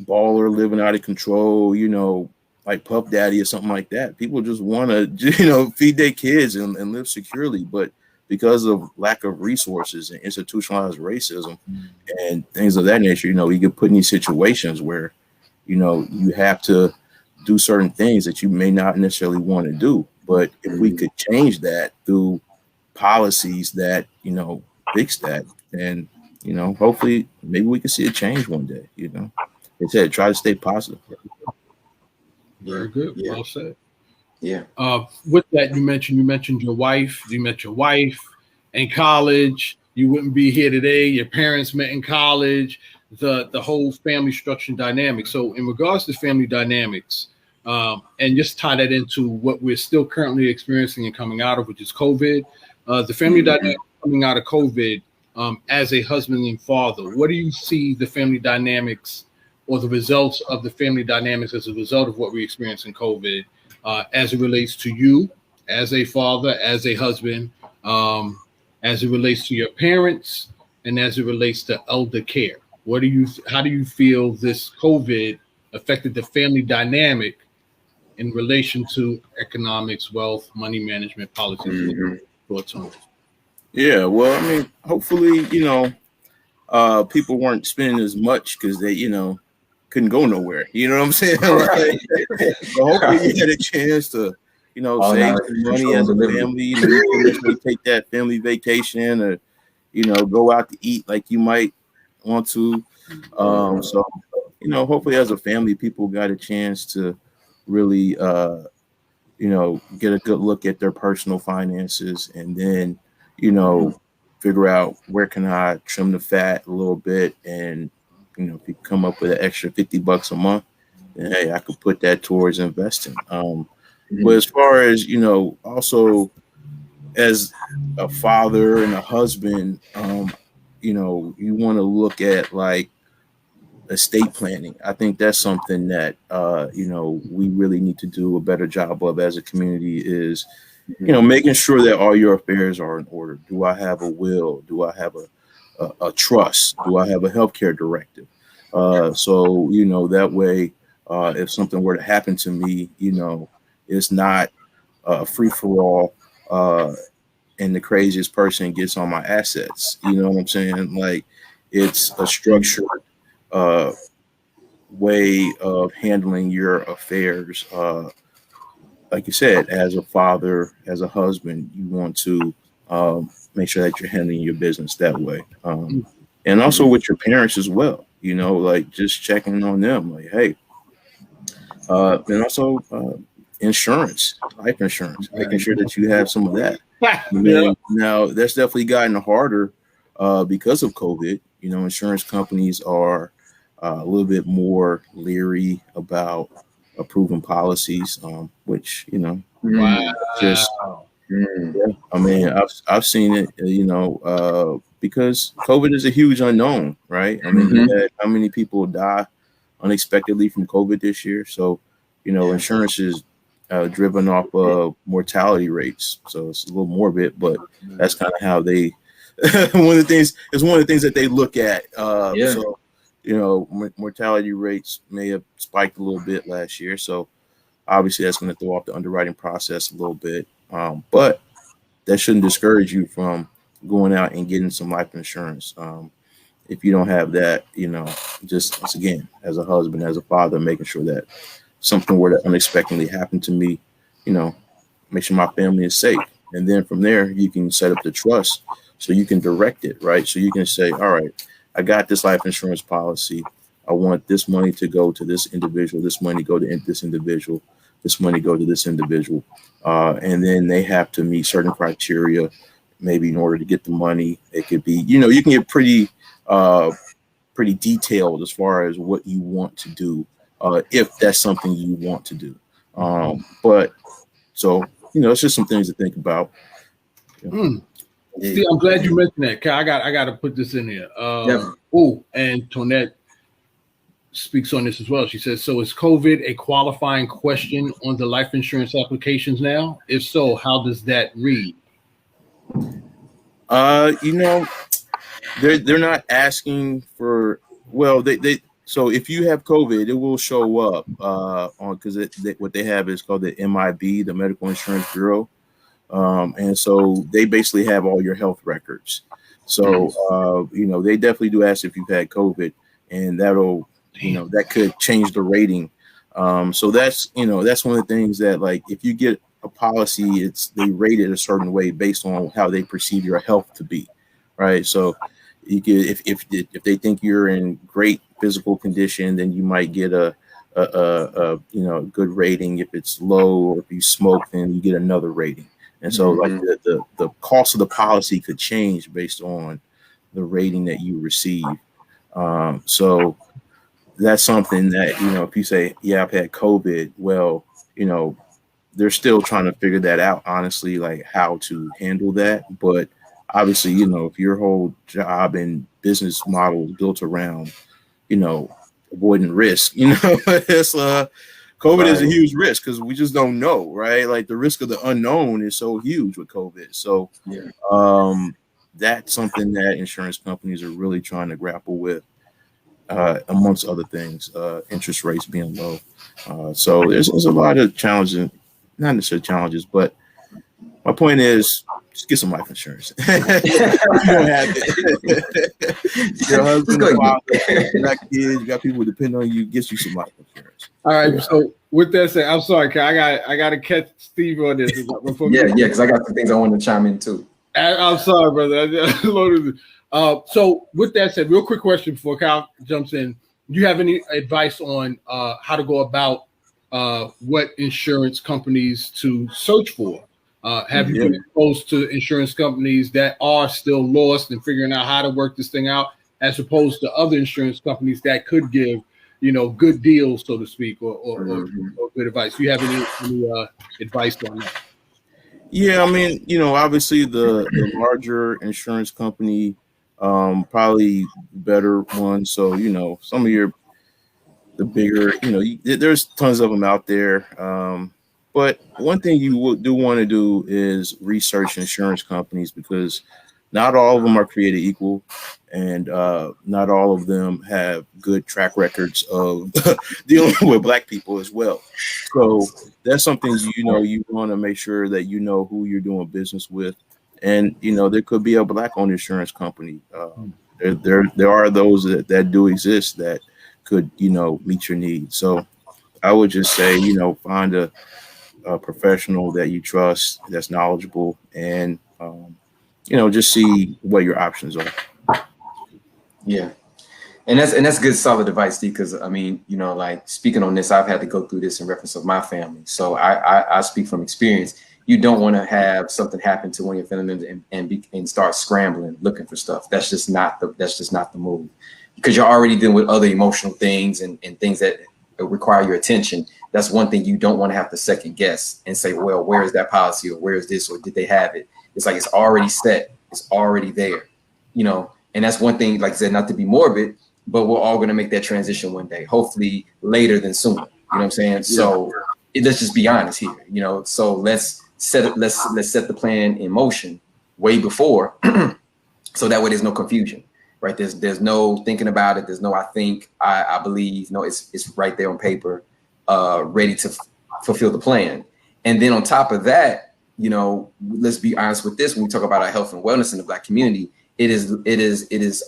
baller living out of control, you know, like Puff Daddy or something like that. People just want to, you know, feed their kids and live securely. But because of lack of resources and institutionalized racism and things of that nature, you know, you get put in these situations where, you know, you have to do certain things that you may not necessarily want to do. But if we could change that through policies that, you know, fix that, then, you know, hopefully maybe we can see a change one day, you know. They said, try to stay positive. Very good. Well said. Yeah. With that, you mentioned your wife. You met your wife in college. You wouldn't be here today. Your parents met in college. The whole family structure and dynamic. So, in regards to family dynamics, and just tie that into what we're still currently experiencing and coming out of, which is COVID. The family dynamic coming out of COVID, as a husband and father, what do you see the family dynamics or the results of the family dynamics as a result of what we experienced in COVID? As it relates to you, as a father, as a husband, as it relates to your parents, and as it relates to elder care. How do you feel this COVID affected the family dynamic in relation to economics, wealth, money management, policies? Yeah, well, I mean, hopefully, you know, people weren't spending as much because they, you know, couldn't go nowhere. You know what I'm saying? Like, so hopefully you had a chance to, you know, save some money as a family. You know, you can take that family vacation or, you know, go out to eat like you might want to. So, you know, hopefully as a family, people got a chance to really, you know, get a good look at their personal finances and then, you know, figure out where can I trim the fat a little bit, and if you come up with an extra $50 a month, then hey, I could put that towards investing. But as far as also as a father and a husband, you want to look at like estate planning. I think that's something that we really need to do a better job of as a community, is making sure that all your affairs are in order. Do I have a will? Do I have a trust? Do I have a healthcare directive? So that way, if something were to happen to me, it's not free for all, and the craziest person gets on my assets. You know what I'm saying? Like, it's a structured way of handling your affairs. Like you said, as a father, as a husband, you want to make sure that you're handling your business that way. And also with your parents as well, like just checking on them, like, hey, and also insurance, life insurance, making sure that you have some of that. Now, that's definitely gotten harder because of COVID. Insurance companies are a little bit more leery about approving policies, which just I mean, I've seen it, because COVID is a huge unknown, right? I mean, you had how many people die unexpectedly from COVID this year? So, insurance is driven off of mortality rates, so it's a little morbid, but that's kind of how they one of the things that they look at. So mortality rates may have spiked a little bit last year, so obviously that's going to throw off the underwriting process a little bit, but that shouldn't discourage you from going out and getting some life insurance. If you don't have that, just once again, as a husband, as a father, making sure that something were to unexpectedly happen to me, make sure my family is safe. And then from there, you can set up the trust so you can direct it, right? So you can say, all right, I got this life insurance policy. I want this money to go to this individual, this money go to this individual, this money go to this individual. And then they have to meet certain criteria, maybe in order to get the money. It could be, you can get pretty detailed as far as what you want to do, if that's something you want to do. But so, it's just some things to think about. See, I'm glad you mentioned that. I got to put this in here. And Tonette speaks on this as well. She says, so is COVID a qualifying question on the life insurance applications now? If so, how does that read? They're not asking for, they so if you have COVID, it will show up on, because what they have is called the MIB, the Medical Insurance Bureau. And so they basically have all your health records. So, they definitely do ask if you've had COVID, and that'll, that could change the rating. So that's one of the things that, like, if you get a policy, they rate it a certain way based on how they perceive your health to be, right? So you could, if they think you're in great physical condition, then you might get a good rating. If it's low, or if you smoke, then you get another rating. And so like the cost of the policy could change based on the rating that you receive. So that's something that, if you say, yeah, I've had COVID, well, they're still trying to figure that out, honestly, like how to handle that. But obviously, if your whole job and business model is built around, avoiding risk, it's COVID is a huge risk because we just don't know, right? Like the risk of the unknown is so huge with COVID. So that's something that insurance companies are really trying to grapple with, amongst other things, interest rates being low. So there's a lot of challenges, not necessarily challenges, but my point is just get some life insurance. You don't have it. Your husband, father, you got kids, you got people who depend on you, get you some life insurance. All right. So with that said, I'm sorry, I got to catch Steve on this. Because I got some things I want to chime in too. I'm sorry, brother. So with that said, real quick question before Kyle jumps in. Do you have any advice on how to go about what insurance companies to search for Have you been exposed to insurance companies that are still lost and figuring out how to work this thing out, as opposed to other insurance companies that could give, good deals, so to speak, or good advice? Do you have any advice on that? Yeah, I mean, obviously the larger insurance company, probably better one. So, some of the bigger, there's tons of them out there. But one thing you do want to do is research insurance companies, because not all of them are created equal, and not all of them have good track records of dealing with Black people as well. So that's something you want to make sure that you know who you're doing business with, and there could be a Black-owned insurance company. There are those that do exist that could meet your needs. So I would just say find a professional that you trust, that's knowledgeable, and just see what your options are. Yeah. And that's good, solid advice, Steve, because I mean, like speaking on this, I've had to go through this in reference of my family. So I speak from experience. You don't want to have something happen to one of your family members and start scrambling, looking for stuff. That's just not the move, because you're already dealing with other emotional things and things that require your attention. That's one thing you don't want to have to second guess and say, well, where is that policy, or where is this, or did they have it? It's like, it's already set. It's already there, and that's one thing, like I said, not to be morbid, but we're all going to make that transition one day, hopefully later than sooner. You know what I'm saying? Yeah. So let's just be honest here, so let's set the plan in motion way before, so that way there's no confusion, right? There's no thinking about it. There's no, I think, I believe, no, it's right there on paper, ready to fulfill the plan. And then on top of that, let's be honest with this. When we talk about our health and wellness in the Black community, it is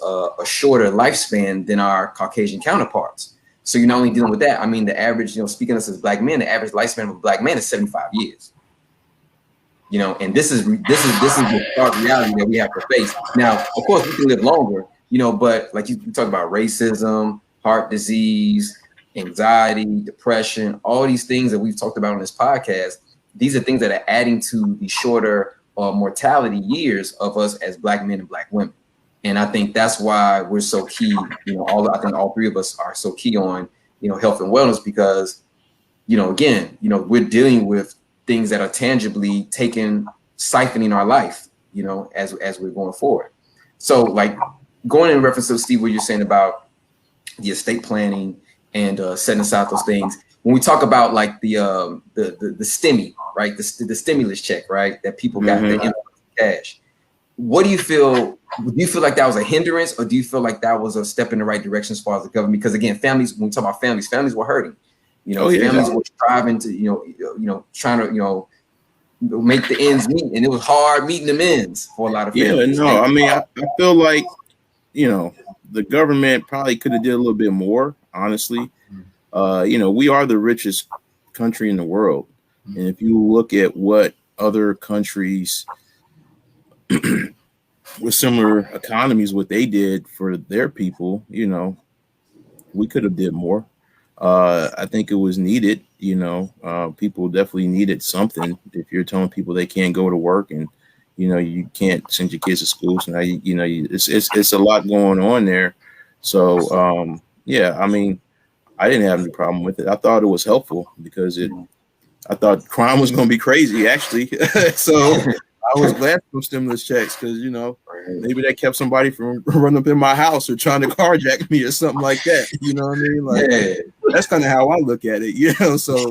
a shorter lifespan than our Caucasian counterparts. So you're not only dealing with that. I mean, the average, speaking of us as Black men, the average lifespan of a Black man is 75 years. And this is the stark reality that we have to face. Now, of course, we can live longer, but like you talk about racism, heart disease, anxiety, depression, all these things that we've talked about on this podcast. These are things that are adding to the shorter mortality years of us as Black men and Black women. And I think that's why we're so key, I think all three of us are so key on, health and wellness, because, again, we're dealing with things that are tangibly siphoning our life, as we're going forward. So like going in reference to Steve, what you're saying about the estate planning and setting aside those things. When we talk about like the stimmy, right? The stimulus check, right? That people got the cash. What do you feel? Do you feel like that was a hindrance, or do you feel like that was a step in the right direction as far as the government? Because again, families, when we talk about families were hurting. Families were striving to, trying to, make the ends meet, and it was hard meeting them ends for a lot of families. Yeah, no, I mean, I feel like, the government probably could have did a little bit more, honestly. We are the richest country in the world. And if you look at what other countries with similar economies, what they did for their people, we could have did more. I think it was needed, people definitely needed something. If you're telling people they can't go to work and, you can't send your kids to school. So now, it's a lot going on there. So, yeah, I mean, I didn't have any problem with it. I thought it was helpful because I thought crime was going to be crazy, actually. So I was glad for stimulus checks because, maybe that kept somebody from running up in my house or trying to carjack me or something like that. You know what I mean? Like, that's kind of how I look at it, so,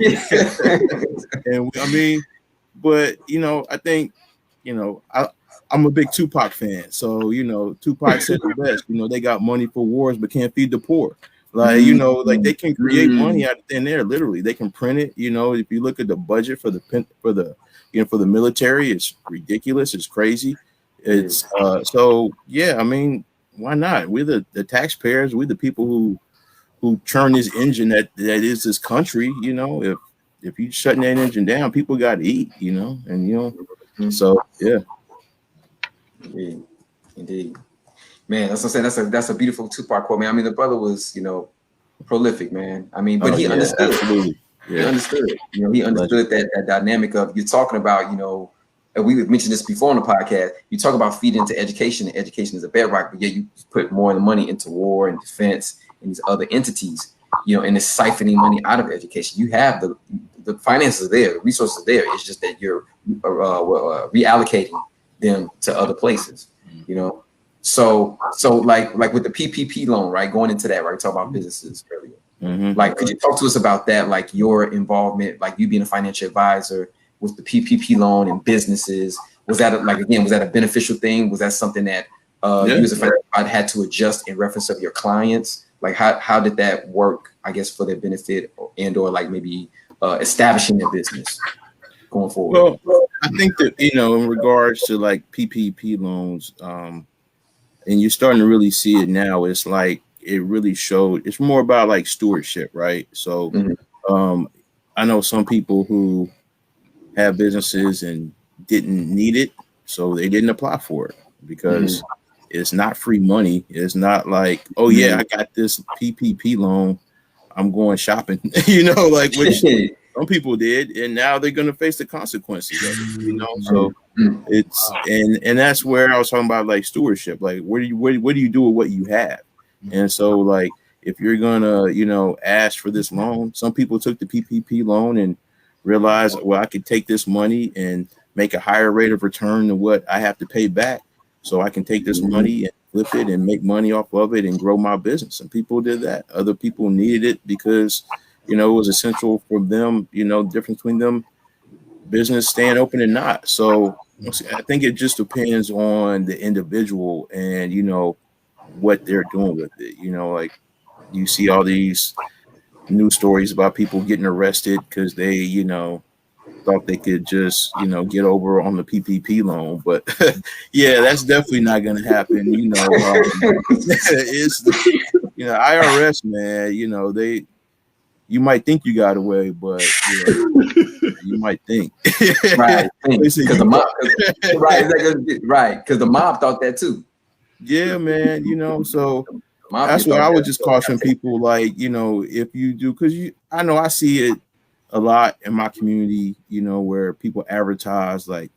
and I mean, but, I think, I'm a big Tupac fan. So, Tupac said the best, they got money for wars, but can't feed the poor. Like, like they can create money out of thin air. Literally, they can print it. If you look at the budget for the military, it's ridiculous. It's crazy. It's so yeah. I mean, why not? We're the taxpayers. We're the people who churn this engine that is this country. If you shutting that engine down, people got to eat. So yeah. Indeed. Man, that's what I'm saying. That's a beautiful Tupac quote, man. I mean, the brother was, prolific, man. I mean, but he understood. Absolutely. Yeah. He understood. He understood that dynamic of you're talking about, and we mentioned this before on the podcast, you talk about feeding into education, and education is a bedrock, but yet you put more of the money into war and defense and these other entities, and it's siphoning money out of education. You have the finances are there, the resources are there. It's just that you're reallocating them to other places, So like with the PPP loan, right? Going into that, right? Talk about businesses earlier. Mm-hmm. Like, could you talk to us about that? Like your involvement, like you being a financial advisor with the PPP loan and businesses. Was that a beneficial thing? Was that something that you as a financial advisor had to adjust in reference of your clients? Like how did that work, I guess, for their benefit or like maybe establishing their business going forward? Well, I think that, in regards to like PPP loans, and you're starting to really see it now, it's like, it really showed, it's more about like stewardship, right? So I know some people who have businesses and didn't need it, so they didn't apply for it because it's not free money. It's not like, oh yeah, I got this PPP loan, I'm going shopping, like which some people did, and now they're going to face the consequences of it, So it's and that's where I was talking about like stewardship. Like, what do you do with what you have? And so, like, if you're gonna, ask for this loan, some people took the PPP loan and realized, well, I could take this money and make a higher rate of return than what I have to pay back, so I can take this money and flip it and make money off of it and grow my business. And people did that. Other people needed it because, it was essential for them. The difference between them business staying open and not. So I think it just depends on the individual and what they're doing with it. Like you see all these news stories about people getting arrested because they thought they could just get over on the PPP loan, but yeah, that's definitely not going to happen. It's IRS, man. They, you might think you got away, but you might think. Right, because the mob, because the mob thought that too. Yeah, man, so that's why I would just caution people, like, if you do, because I know I see it a lot in my community, where people advertise like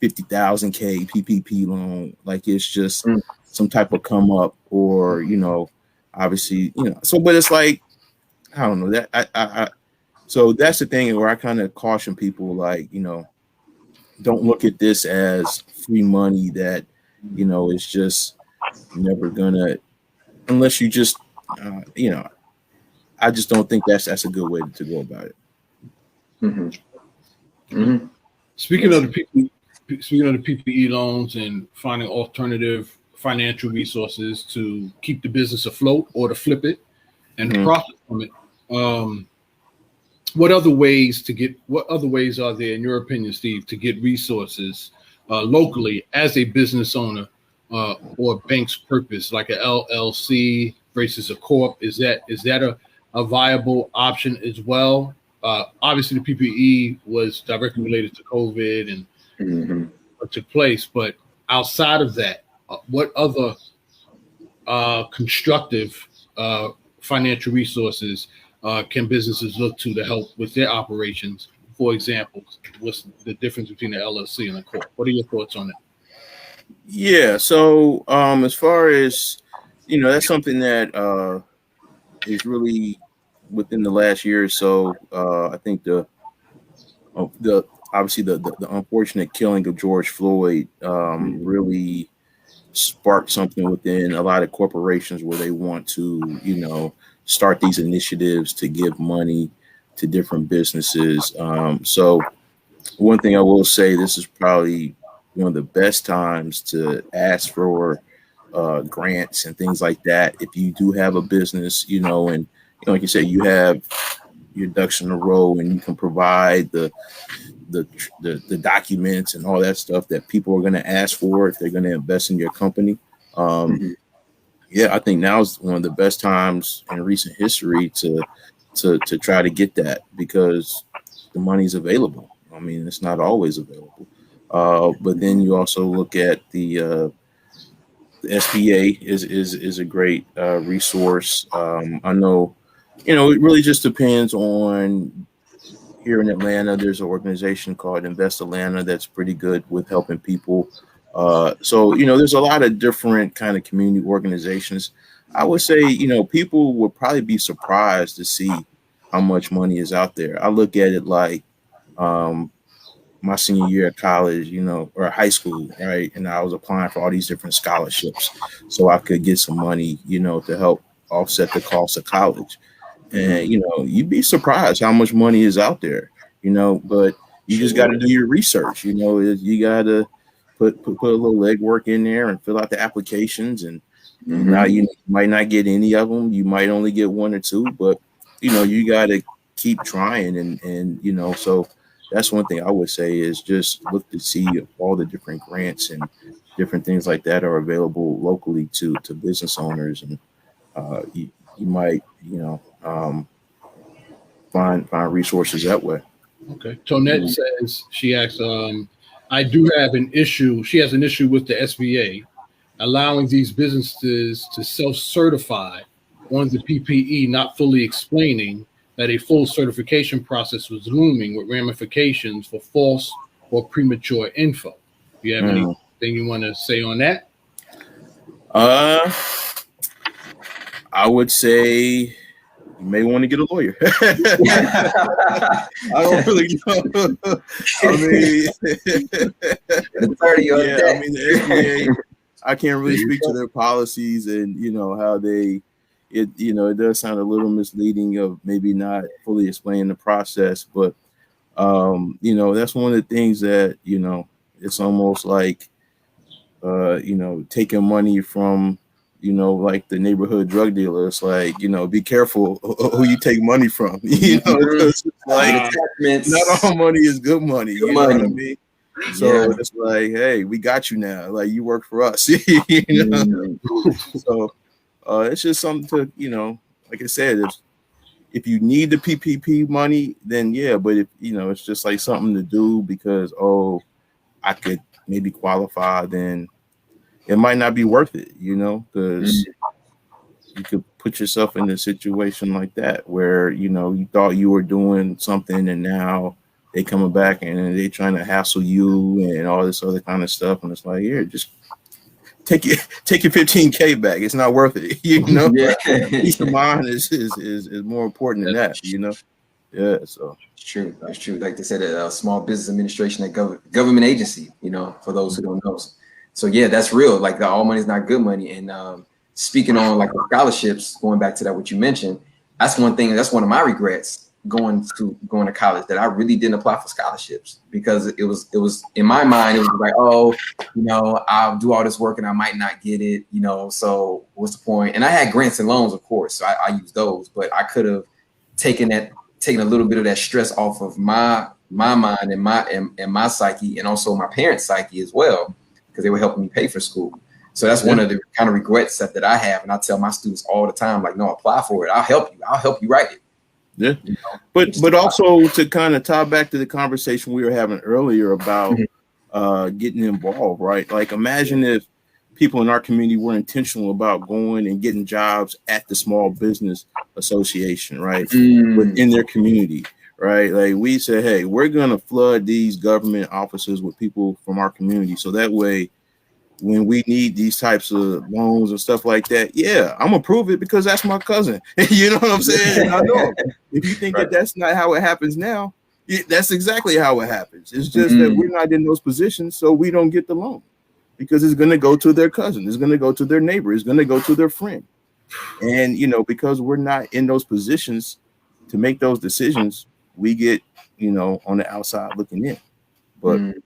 50,000 PPP loan, like it's just some type of come up, or obviously, so, but it's like, I don't know that I so that's the thing where I kind of caution people, like, don't look at this as free money that is just never gonna, unless you just I just don't think that's a good way to go about it. Speaking of the PPE loans and finding alternative financial resources to keep the business afloat or to flip it and profit from it, what other ways are there, in your opinion, Steve, to get resources locally as a business owner or bank's purpose, like an LLC versus a corp? Is that a viable option as well? Obviously, the PPE was directly related to COVID and what took place, but outside of that, what other constructive financial resources can businesses look to help with their operations? For example, what's the difference between the LLC and the corp? What are your thoughts on that? Yeah, so as far as that's something that is really within the last year or so. I think the obviously the unfortunate killing of George Floyd really sparked something within a lot of corporations where they want to start these initiatives to give money to different businesses. So one thing I will say, this is probably one of the best times to ask for grants and things like that. If you do have a business, and like you said, you have your ducks in a row and you can provide the documents and all that stuff that people are going to ask for if they're going to invest in your company. Yeah, I think now is one of the best times in recent history to try to get that, because the money's available. I mean, it's not always available. But then you also look at the SBA is a great resource. I know, it really just depends on, here in Atlanta, there's an organization called Invest Atlanta that's pretty good with helping people. So, there's a lot of different kind of community organizations. I would say, people would probably be surprised to see how much money is out there. I look at it like my senior year at college, or high school, right? And I was applying for all these different scholarships so I could get some money, to help offset the cost of college. And, you'd be surprised how much money is out there, but you just got to do your research. You got to put a little legwork in there and fill out the applications. And now you might not get any of them. You might only get one or two, but, you got to keep trying. And so that's one thing I would say is just look to see if all the different grants and different things like that are available locally to business owners. And you might, find resources that way. Okay. Tonette says, she asks, I do have an issue. She has an issue with the SBA allowing these businesses to self-certify on the PPE, not fully explaining that a full certification process was looming with ramifications for false or premature info. Do you have anything you want to say on that? I would say you may want to get a lawyer. I don't really know. I mean, the SBA, I can't really speak to their policies and, how it does sound a little misleading of maybe not fully explaining the process. But, that's one of the things that, it's almost like, taking money from, like the neighborhood drug dealer. It's like, be careful who you take money from. It's like not all money is good money. You know what I mean? So it's like, hey, we got you now. Like you work for us. So it's just something to, like I said, if you need the PPP money, then yeah. But if it's just like something to do because I could maybe qualify, then it might not be worth it, because you could put yourself in a situation like that where, you thought you were doing something and now they coming back and they trying to hassle you and all this other kind of stuff. And it's like, here, just take your $15K back. It's not worth it. Peace of mind is more important than that, Yeah, so it's true. It's true. Like they said, a Small Business Administration, a government agency, for those who don't know. So yeah, that's real. Like all money is not good money. And speaking on like the scholarships, going back to that, what you mentioned, that's one thing. That's one of my regrets going to college, that I really didn't apply for scholarships, because it was in my mind, it was like, I'll do all this work and I might not get it, so what's the point? And I had grants and loans, of course, so I used those, but I could have taken a little bit of that stress off of my mind and my psyche, and also my parents' psyche as well, because they were helping me pay for school. So that's one of the kind of regrets that I have. And I tell my students all the time, like, no, apply for it. I'll help you write it. Yeah. But also to kind of tie back to the conversation we were having earlier about getting involved, right? Like imagine if people in our community were intentional about going and getting jobs at the Small Business Association, right? Within their community. Right. Like we said, hey, we're going to flood these government offices with people from our community. So that way, when we need these types of loans and stuff like that, yeah, I'm gonna prove it because that's my cousin. You know what I'm saying? I know. If you think that that's not how it happens now, that's exactly how it happens. It's just that we're not in those positions, so we don't get the loan because it's going to go to their cousin. It's going to go to their neighbor. It's going to go to their friend. And, because we're not in those positions to make those decisions, we get, on the outside looking in. But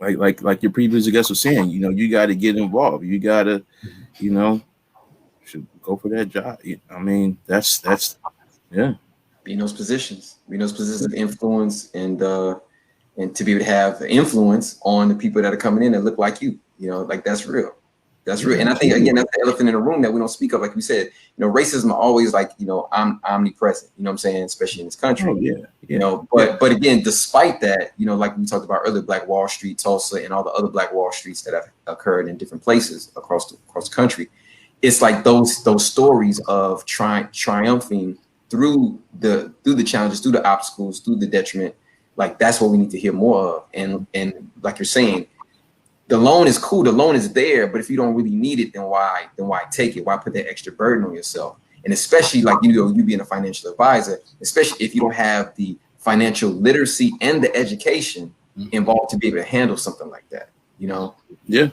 like your previous guest was saying, you got to get involved. You got to, should go for that job. I mean, that's yeah. Be in those positions of influence, and to be able to have influence on the people that are coming in that look like you. Like that's real. That's real. And I think, again, that's the elephant in the room that we don't speak of. Like we said, racism always like, omnipresent, you know what I'm saying? Especially in this country, but again, despite that, like we talked about earlier, Black Wall Street, Tulsa, and all the other Black Wall Streets that have occurred in different places across the country. It's like those stories of triumphing through the challenges, through the obstacles, through the detriment. Like that's what we need to hear more of. And like you're saying, the loan is cool, the loan is there, but if you don't really need it, then why take it? Why put that extra burden on yourself? And especially like you being a financial advisor, especially if you don't have the financial literacy and the education involved to be able to handle something like that, you know? Yeah.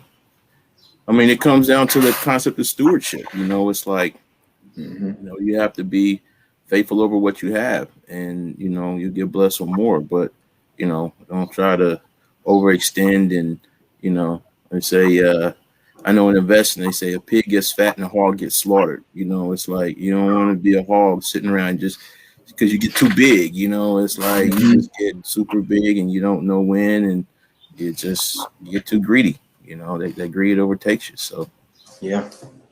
I mean, it comes down to the concept of stewardship. You know, it's like, you know, you have to be faithful over what you have, and, you know, you get blessed with more, but, you know, don't try to overextend and, you know, and say, I know in investing, they say a pig gets fat and a hog gets slaughtered. You know, it's like, you don't want to be a hog sitting around just because you get too big, you know, it's like you just get super big and you don't know when, and you get too greedy, you know, that greed overtakes you. So, yeah.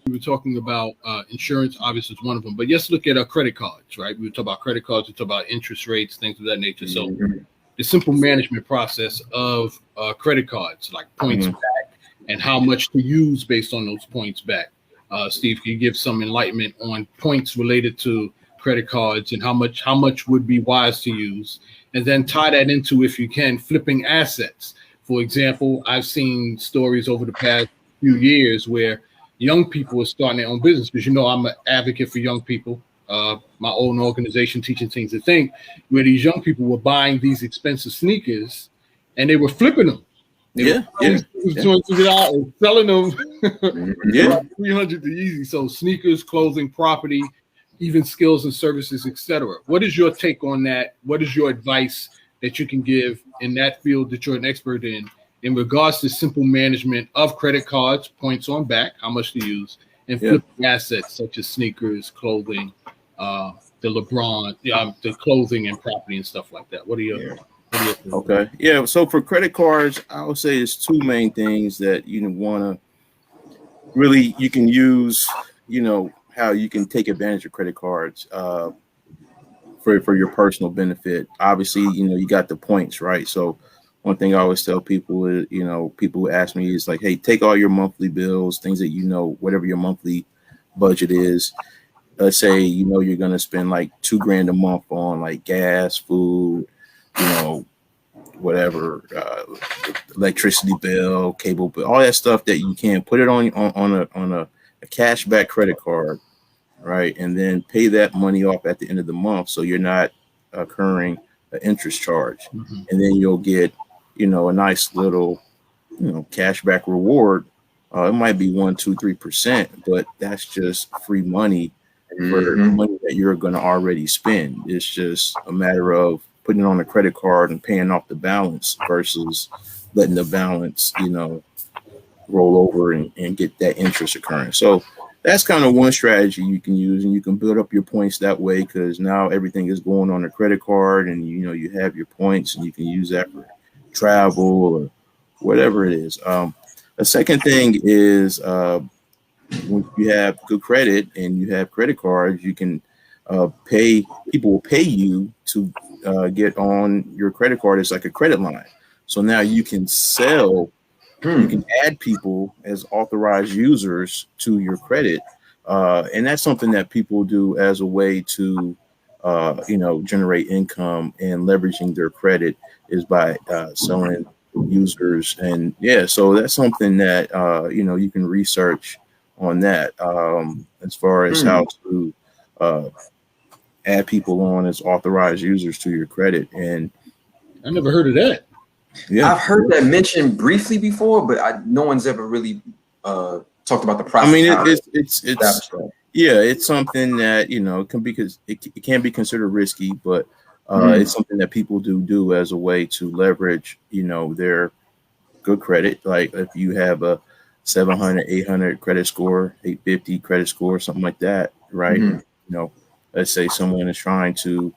We were talking about insurance, obviously, is one of them, but let's look at our credit cards, right? We talk about credit cards, we talk about interest rates, things of that nature. So the simple management process of credit cards, like points back and how much to use based on those points back. Steve, can you give some enlightenment on points related to credit cards and how much would be wise to use? And then tie that into, if you can, flipping assets. For example, I've seen stories over the past few years where young people are starting their own business, because, you know, I'm an advocate for young people. My own organization, Teaching Teens to Think, where these young people were buying these expensive sneakers and they were flipping them. Selling them $300 to easy. So sneakers, clothing, property, even skills and services, etc. What is your take on that? What is your advice that you can give in that field that you're an expert in regards to simple management of credit cards, points on back, how much to use, and flipping assets such as sneakers, clothing, the LeBron, the clothing and property and stuff like that? What are your Okay. Yeah. So for credit cards, I would say there's two main things that you want to really, you can use, you know, how you can take advantage of credit cards for your personal benefit. Obviously, you know, you got the points, right? So one thing I always tell people is, you know, people who ask me is like, hey, take all your monthly bills, things that, you know, whatever your monthly budget is. Let's say, you know, you're going to spend like $2,000 a month on like gas, food, you know, whatever, electricity bill, cable bill, all that stuff that you can put it on a cashback credit card, right? And then pay that money off at the end of the month, so you're not incurring an interest charge. And then you'll get, you know, a nice little, you know, cashback reward. It might be 1%, 2%, 3%, but that's just free money for money that you're going to already spend. It's just a matter of putting it on a credit card and paying off the balance versus letting the balance, you know, roll over and get that interest occurring. So that's kind of one strategy you can use, and you can build up your points that way, because now everything is going on a credit card, and, you know, you have your points and you can use that for travel or whatever it is. A second thing is when you have good credit and you have credit cards, you can people will pay you to get on your credit card. It's like a credit line. So now you can sell, you can add people as authorized users to your credit. And that's something that people do as a way to, you know, generate income and leveraging their credit is by selling users. And yeah, so that's something that, you know, you can research on that as far as how to add people on as authorized users to your credit. And I never heard of that. Yeah, I've heard that mentioned briefly before, but no one's ever really talked about the process. I mean, it's something that, you know, it can be considered risky, but it's something that people do as a way to leverage, you know, their good credit. Like if you have a 700, 800 credit score, 850 credit score, something like that, right? You know, let's say someone is trying to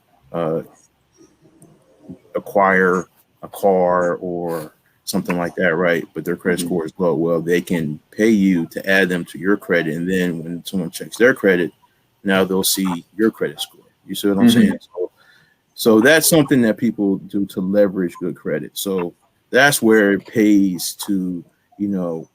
acquire a car or something like that, right? But their credit score is low. Well, they can pay you to add them to your credit, and then when someone checks their credit, now they'll see your credit score. You see what I'm saying? So that's something that people do to leverage good credit. So that's where it pays to, you know,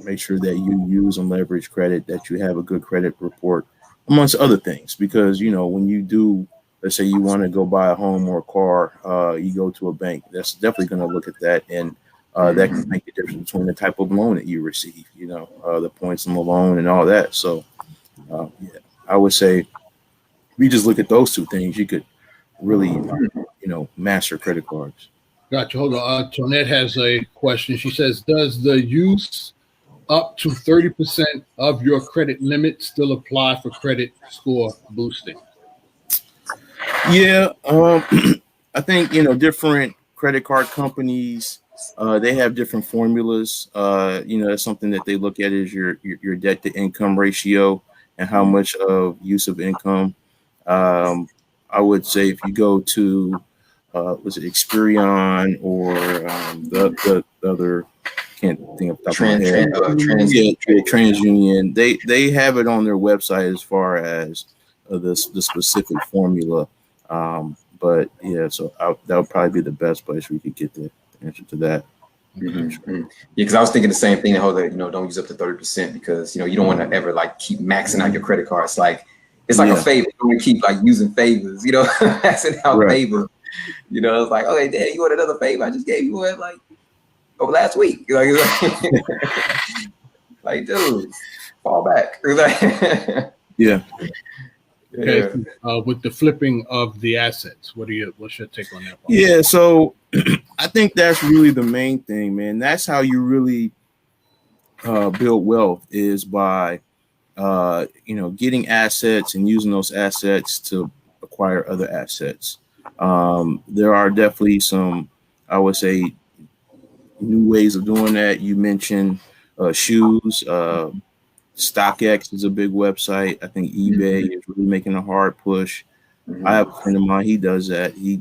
make sure that you use and leverage credit, that you have a good credit report amongst other things, because when you do, let's say you want to go buy a home or a car, you go to a bank. That's definitely going to look at that, and that can make a difference between the type of loan that you receive. The points on the loan and all that. So, I would say if you just look at those two things, you could really, master credit cards. Gotcha. Hold on. Tonette has a question. She says, does the use up to 30% of your credit limit still apply for credit score boosting? Yeah. I think, different credit card companies, they have different formulas. That's something that they look at is your debt to income ratio and how much of use of income. I would say if you go to was it Experian or the other, can't think of the top of my head. TransUnion. They have it on their website as far as the specific formula. But yeah, so that would probably be the best place where you could get the answer to that. Yeah, because I was thinking the same thing. The whole that don't use up to 30% because you don't want to ever keep maxing out your credit card. It's like a favor. You don't want to keep using favors. Maxing out favors. It's like, okay, Dad, you want another favor? I just gave you one over last week. Dude, fall back. Yeah. Okay. With the flipping of the assets, what's your take on that? Yeah, so I think that's really the main thing, man. That's how you really build wealth is by getting assets and using those assets to acquire other assets. There are definitely some, I would say, new ways of doing that. You mentioned shoes. StockX is a big website. I think eBay is really making a hard push. I have a friend of mine. He does that. He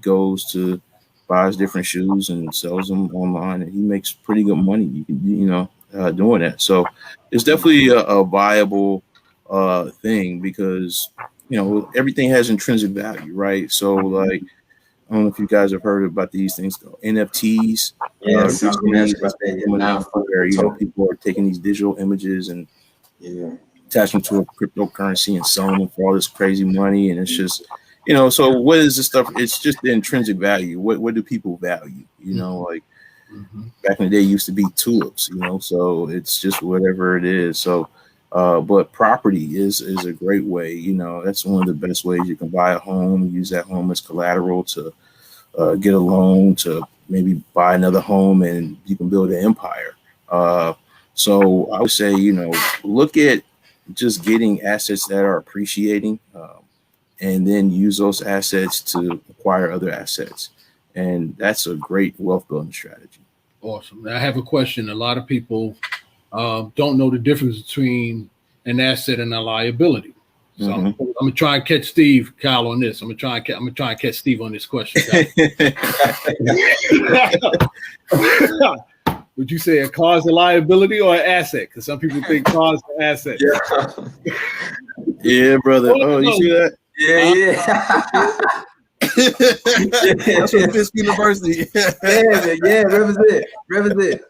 buys different shoes and sells them online, and he makes pretty good money. Doing that. So it's definitely a viable thing because everything has intrinsic value, right? So I don't know if you guys have heard about these things called NFTs. Yes, where people are taking these digital images and attaching to a cryptocurrency and selling them for all this crazy money, and it's just so what is this stuff? It's just the intrinsic value. What do people value? Back in the day, it used to be tulips. So it's just whatever it is. So but property is a great way. That's one of the best ways you can buy a home, use that home as collateral to get a loan to maybe buy another home, and you can build an empire. So I would say, look at just getting assets that are appreciating, and then use those assets to acquire other assets. And that's a great wealth building strategy. Awesome. I have a question. A lot of people don't know the difference between an asset and a liability. So I'm gonna try and catch Steve, Kyle, on this. I'm gonna try and catch Steve on this question. Would you say a car is a liability or an asset? Because some people think cars are assets. Yeah, brother. Oh, you see that? Yeah. That's from Fisk University. Represent.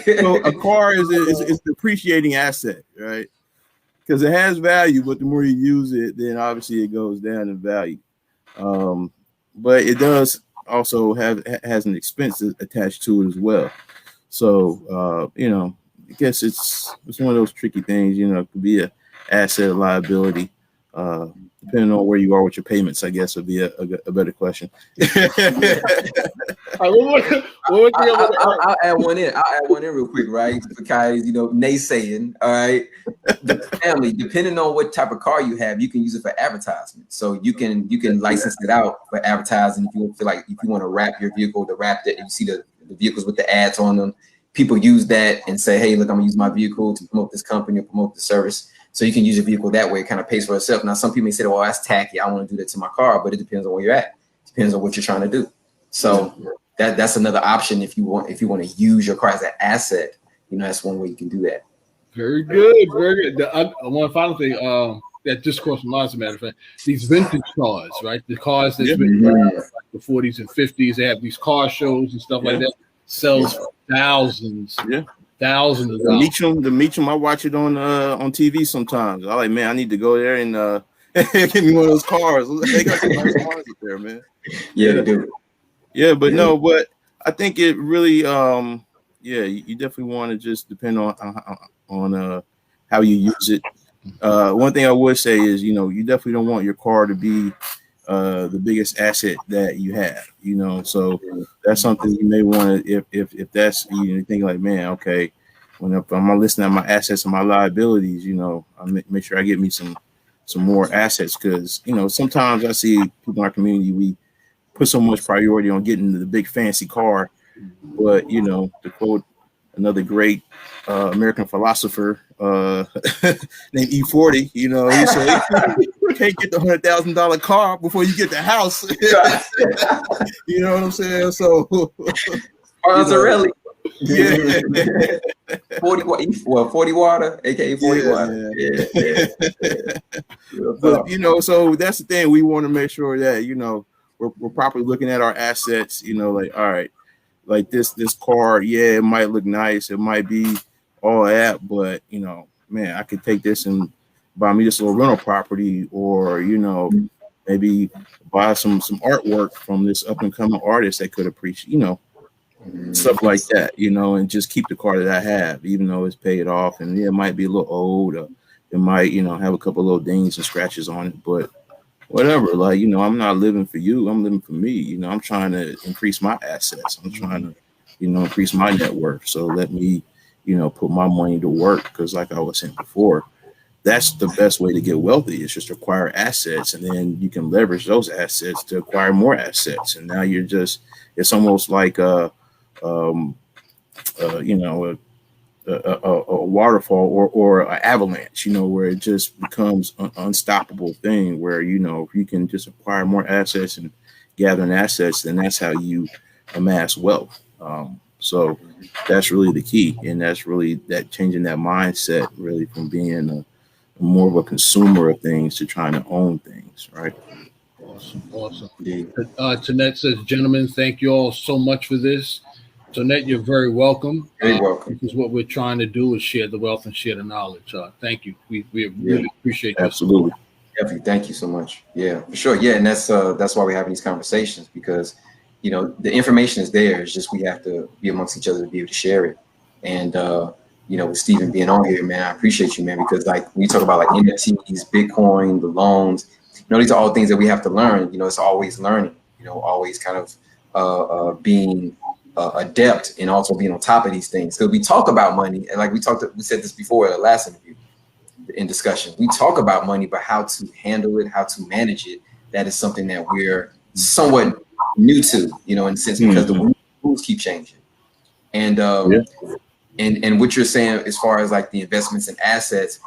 So a car is depreciating asset, right? Because it has value, but the more you use it, then obviously it goes down in value. But it does also has an expense attached to it as well. So I guess it's one of those tricky things. It could be an asset or liability. Depending on where you are with your payments, I guess would be a better question. I'll add one in. Real quick, right? For guys, naysaying. All right. The family, depending on what type of car you have, you can use it for advertisement. So you can license it out for advertising. If you feel like if you want to wrap your vehicle, and you see the vehicles with the ads on them, people use that and say, hey, look, I'm gonna use my vehicle to promote this company or promote the service. So you can use your vehicle that way. It kind of pays for itself. Now, some people may say, well, that's tacky. I want to do that to my car, but it depends on where you're at. It depends on what you're trying to do. So that's another option if you want to use your car as an asset. That's one way you can do that. Very good, very good. One final thing that just crossed my mind, as a matter of fact, these vintage cars, right? The cars that's been like the 40s and 50s, they have these car shows and stuff like that. Sells for thousands. Thousands of The dollars. Meacham, I watch it on TV sometimes. I like, man, I need to go there and get me one of those cars. They got some nice cars up there, man. Yeah, they do. Yeah, but no, but I think it really, you definitely want to just depend on how you use it. One thing I would say is, you definitely don't want your car to be the biggest asset that you have, so that's something you may want to, if that's, you think like, man, okay, if I'm listening at my assets and my liabilities, I make sure I get me some more assets, because, sometimes I see people in our community, we put so much priority on getting the big fancy car, but, to quote another great American philosopher named E40, he said, you can't get the $100,000 car before you get the house. You know what I'm saying? So, Really? Yeah. 40 water, aka 40 water. But, so that's the thing. We want to make sure that, we're properly looking at our assets, like, all right, like this car, yeah, it might look nice, it might be all that, but man, I could take this and buy me this little rental property, or maybe buy some artwork from this up and coming artist that could appreciate, stuff like that, and just keep the car that I have, even though it's paid off, and it might be a little old, or it might, have a couple little dings and scratches on it, but whatever, like, I'm not living for you, I'm living for me. I'm trying to increase my assets, I'm trying to, increase my net worth. So let me, put my money to work, because like I was saying before, that's the best way to get wealthy, is just acquire assets, and then you can leverage those assets to acquire more assets. And now it's almost like a waterfall or an avalanche, where it just becomes an unstoppable thing, where, if you can just acquire more assets and gathering assets, then that's how you amass wealth. So that's really the key. And that's really that changing that mindset, really, from being more of a consumer of things to trying to own things. Right. Awesome. Tanette says, gentlemen, thank you all so much for this. Tanette, you're very welcome. Very welcome. Because what we're trying to do is share the wealth and share the knowledge. Thank you. We really appreciate that. Absolutely. Definitely. Thank you so much. Yeah, for sure. Yeah, and that's why we're having these conversations, because the information is there. It's just we have to be amongst each other to be able to share it. And with Stephen being on here, man, I appreciate you, man, because like when you talk about like NFTs, Bitcoin, the loans, these are all things that we have to learn. It's always learning. Always kind of being adept, and also being on top of these things. So we talk about money, and like we said this before at the last interview in discussion. We talk about money, but how to handle it, how to manage it, that is something that we're somewhat new to, in a sense, because the rules keep changing. And and what you're saying as far as like the investments and assets,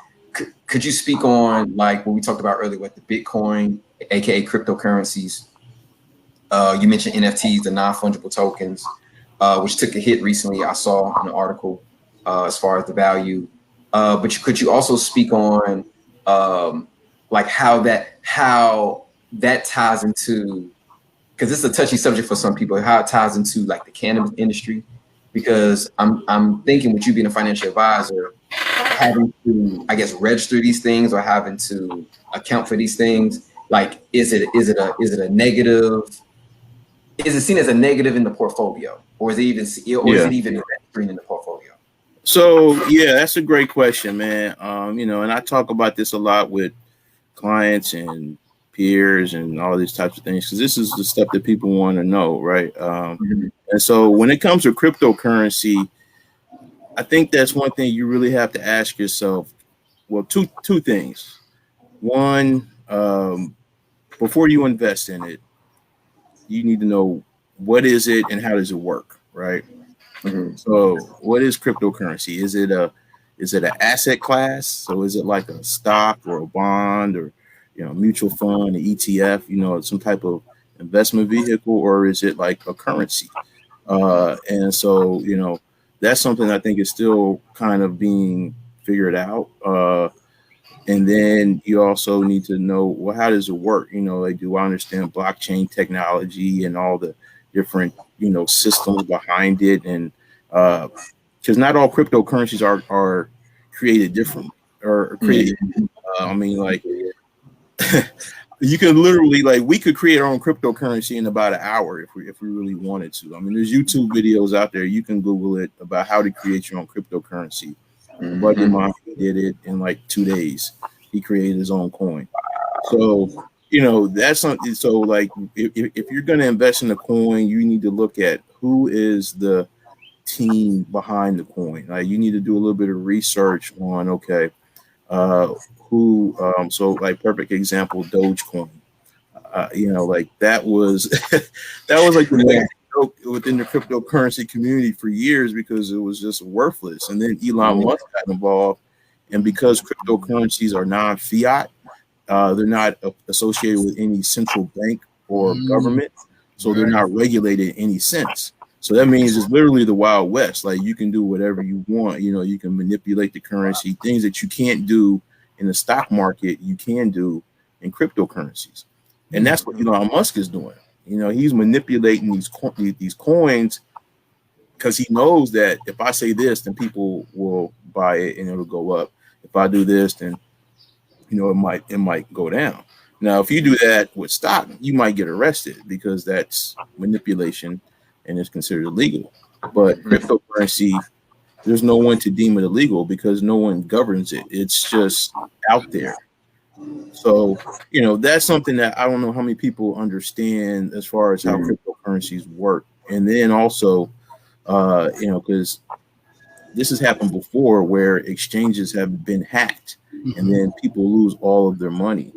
could you speak on like what we talked about earlier with the Bitcoin, aka cryptocurrencies? You mentioned NFTs, the non-fungible tokens, which took a hit recently. I saw in an article as far as the value. But could you also speak on like how that ties into, because this is a touchy subject for some people, how it ties into like the cannabis industry? Because I'm thinking, with you being a financial advisor, having to, I guess, register these things or having to account for these things, like is it a negative? Is it seen as a negative in the portfolio, or is it even in the portfolio? So yeah, that's a great question, man. And I talk about this a lot with clients and peers and all these types of things, because this is the stuff that people want to know, right? And so when it comes to cryptocurrency, I think that's one thing you really have to ask yourself. Well, two things. One, before you invest in it, you need to know what is it and how does it work, right? So what is cryptocurrency? Is it an asset class? So is it like a stock or a bond or mutual fund, an ETF, some type of investment vehicle, or is it like a currency? And so that's something I think is still kind of being figured out. And then you also need to know, well, how does it work? Like, do I understand blockchain technology and all the different systems behind it, and because not all cryptocurrencies are created differently or created. I mean, like you can literally, like, we could create our own cryptocurrency in about an hour if we really wanted to. I mean, there's YouTube videos out there. You can Google it about how to create your own cryptocurrency. A buddy of mine did it in like 2 days. He created his own coin. So, you know, that's something. So, like, if you're going to invest in a coin, you need to look at who is the team behind the coin. Like, you need to do a little bit of research on, okay, so like perfect example, Dogecoin. You know, like that was that was like the biggest joke within the cryptocurrency community for years because it was just worthless. And then Elon Musk got involved, and because cryptocurrencies are non-fiat, they're not associated with any central bank or government, so they're not regulated in any sense. So that means it's literally the Wild West. Like, you can do whatever you want. You know, you can manipulate the currency. Things that you can't do in the stock market, you can do in cryptocurrencies. And that's what Elon Musk is doing. You know, he's manipulating these coins because he knows that if I say this, then people will buy it and it'll go up. If I do this, then, you know, it might go down. Now, if you do that with stock, you might get arrested because that's manipulation and it's considered illegal. But cryptocurrency, there's no one to deem it illegal because no one governs it. It's just out there. So, you know, that's something that I don't know how many people understand as far as how cryptocurrencies work. And then also, you know, because this has happened before where exchanges have been hacked and then people lose all of their money,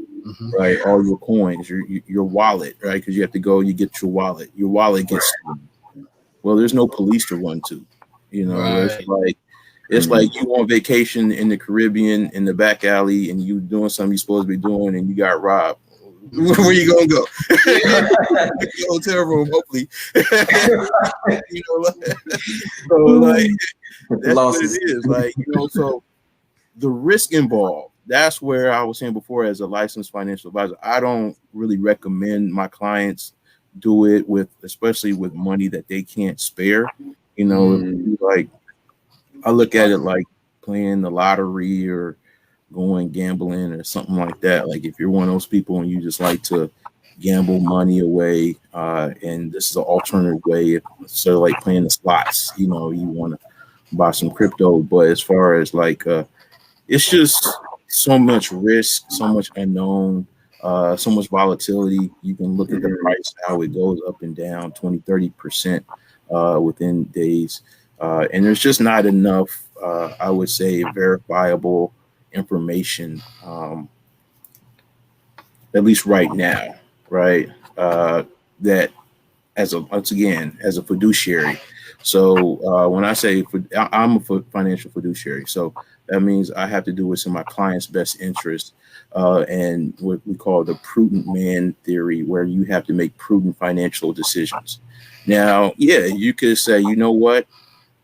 right? All your coins, your wallet, right? Because you have to go, you get your wallet gets stolen. Well, there's no police to run to, you know. Right. It's like you on vacation in the Caribbean in the back alley and you doing something you're supposed to be doing and you got robbed. Where you gonna go? The hotel room, hopefully. You know, so like that's what it is. Like, you know, so the risk involved. That's where I was saying before, as a licensed financial advisor, I don't really recommend my clients do it especially with money that they can't spare. You know, like I look at it like playing the lottery or going gambling or something like that. Like if you're one of those people and you just like to gamble money away, and this is an alternative way, so like playing the slots, you know, you want to buy some crypto. But as far as like, it's just so much risk, so much unknown, so much volatility. You can look at the price, how it goes up and down 20-30% within days. And there's just not enough, I would say, verifiable information, at least right now, right? That as a fiduciary. So when I say I'm a financial fiduciary, so that means I have to do what's in my client's best interest, and what we call the prudent man theory, where you have to make prudent financial decisions. Now, yeah, you could say, you know what?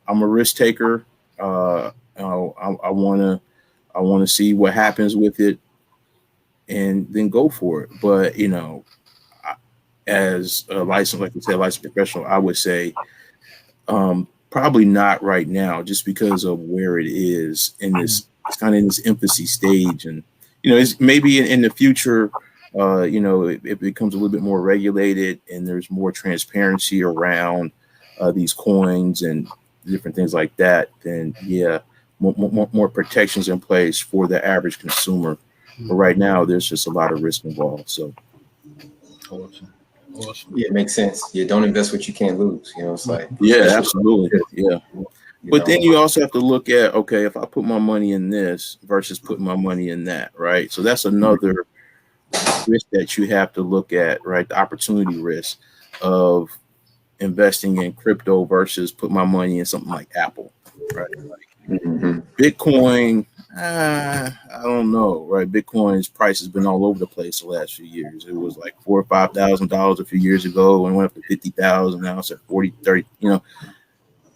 I'm a risk taker. I want to see what happens with it, and then go for it. But you know, as a licensed professional, I would say probably not right now, just because of where it is in this. It's kind of in this infancy stage, and you know, it's maybe in the future. You know, it becomes a little bit more regulated, and there's more transparency around these coins and different things like that, then yeah, more protections in place for the average consumer. But right now, there's just a lot of risk involved. So, awesome. Yeah, it makes sense. Yeah, don't invest what you can't lose. You know, it's like absolutely, yeah. But then you also have to look at, okay, if I put my money in this versus putting my money in that, right? So that's another risk that you have to look at, right? The opportunity risk of investing in crypto versus put my money in something like Apple, right? Like Bitcoin, I don't know, right? Bitcoin's price has been all over the place the last few years. It was like $4,000 or $5,000 a few years ago and went up to 50,000. Now it's at 40, 30, you know.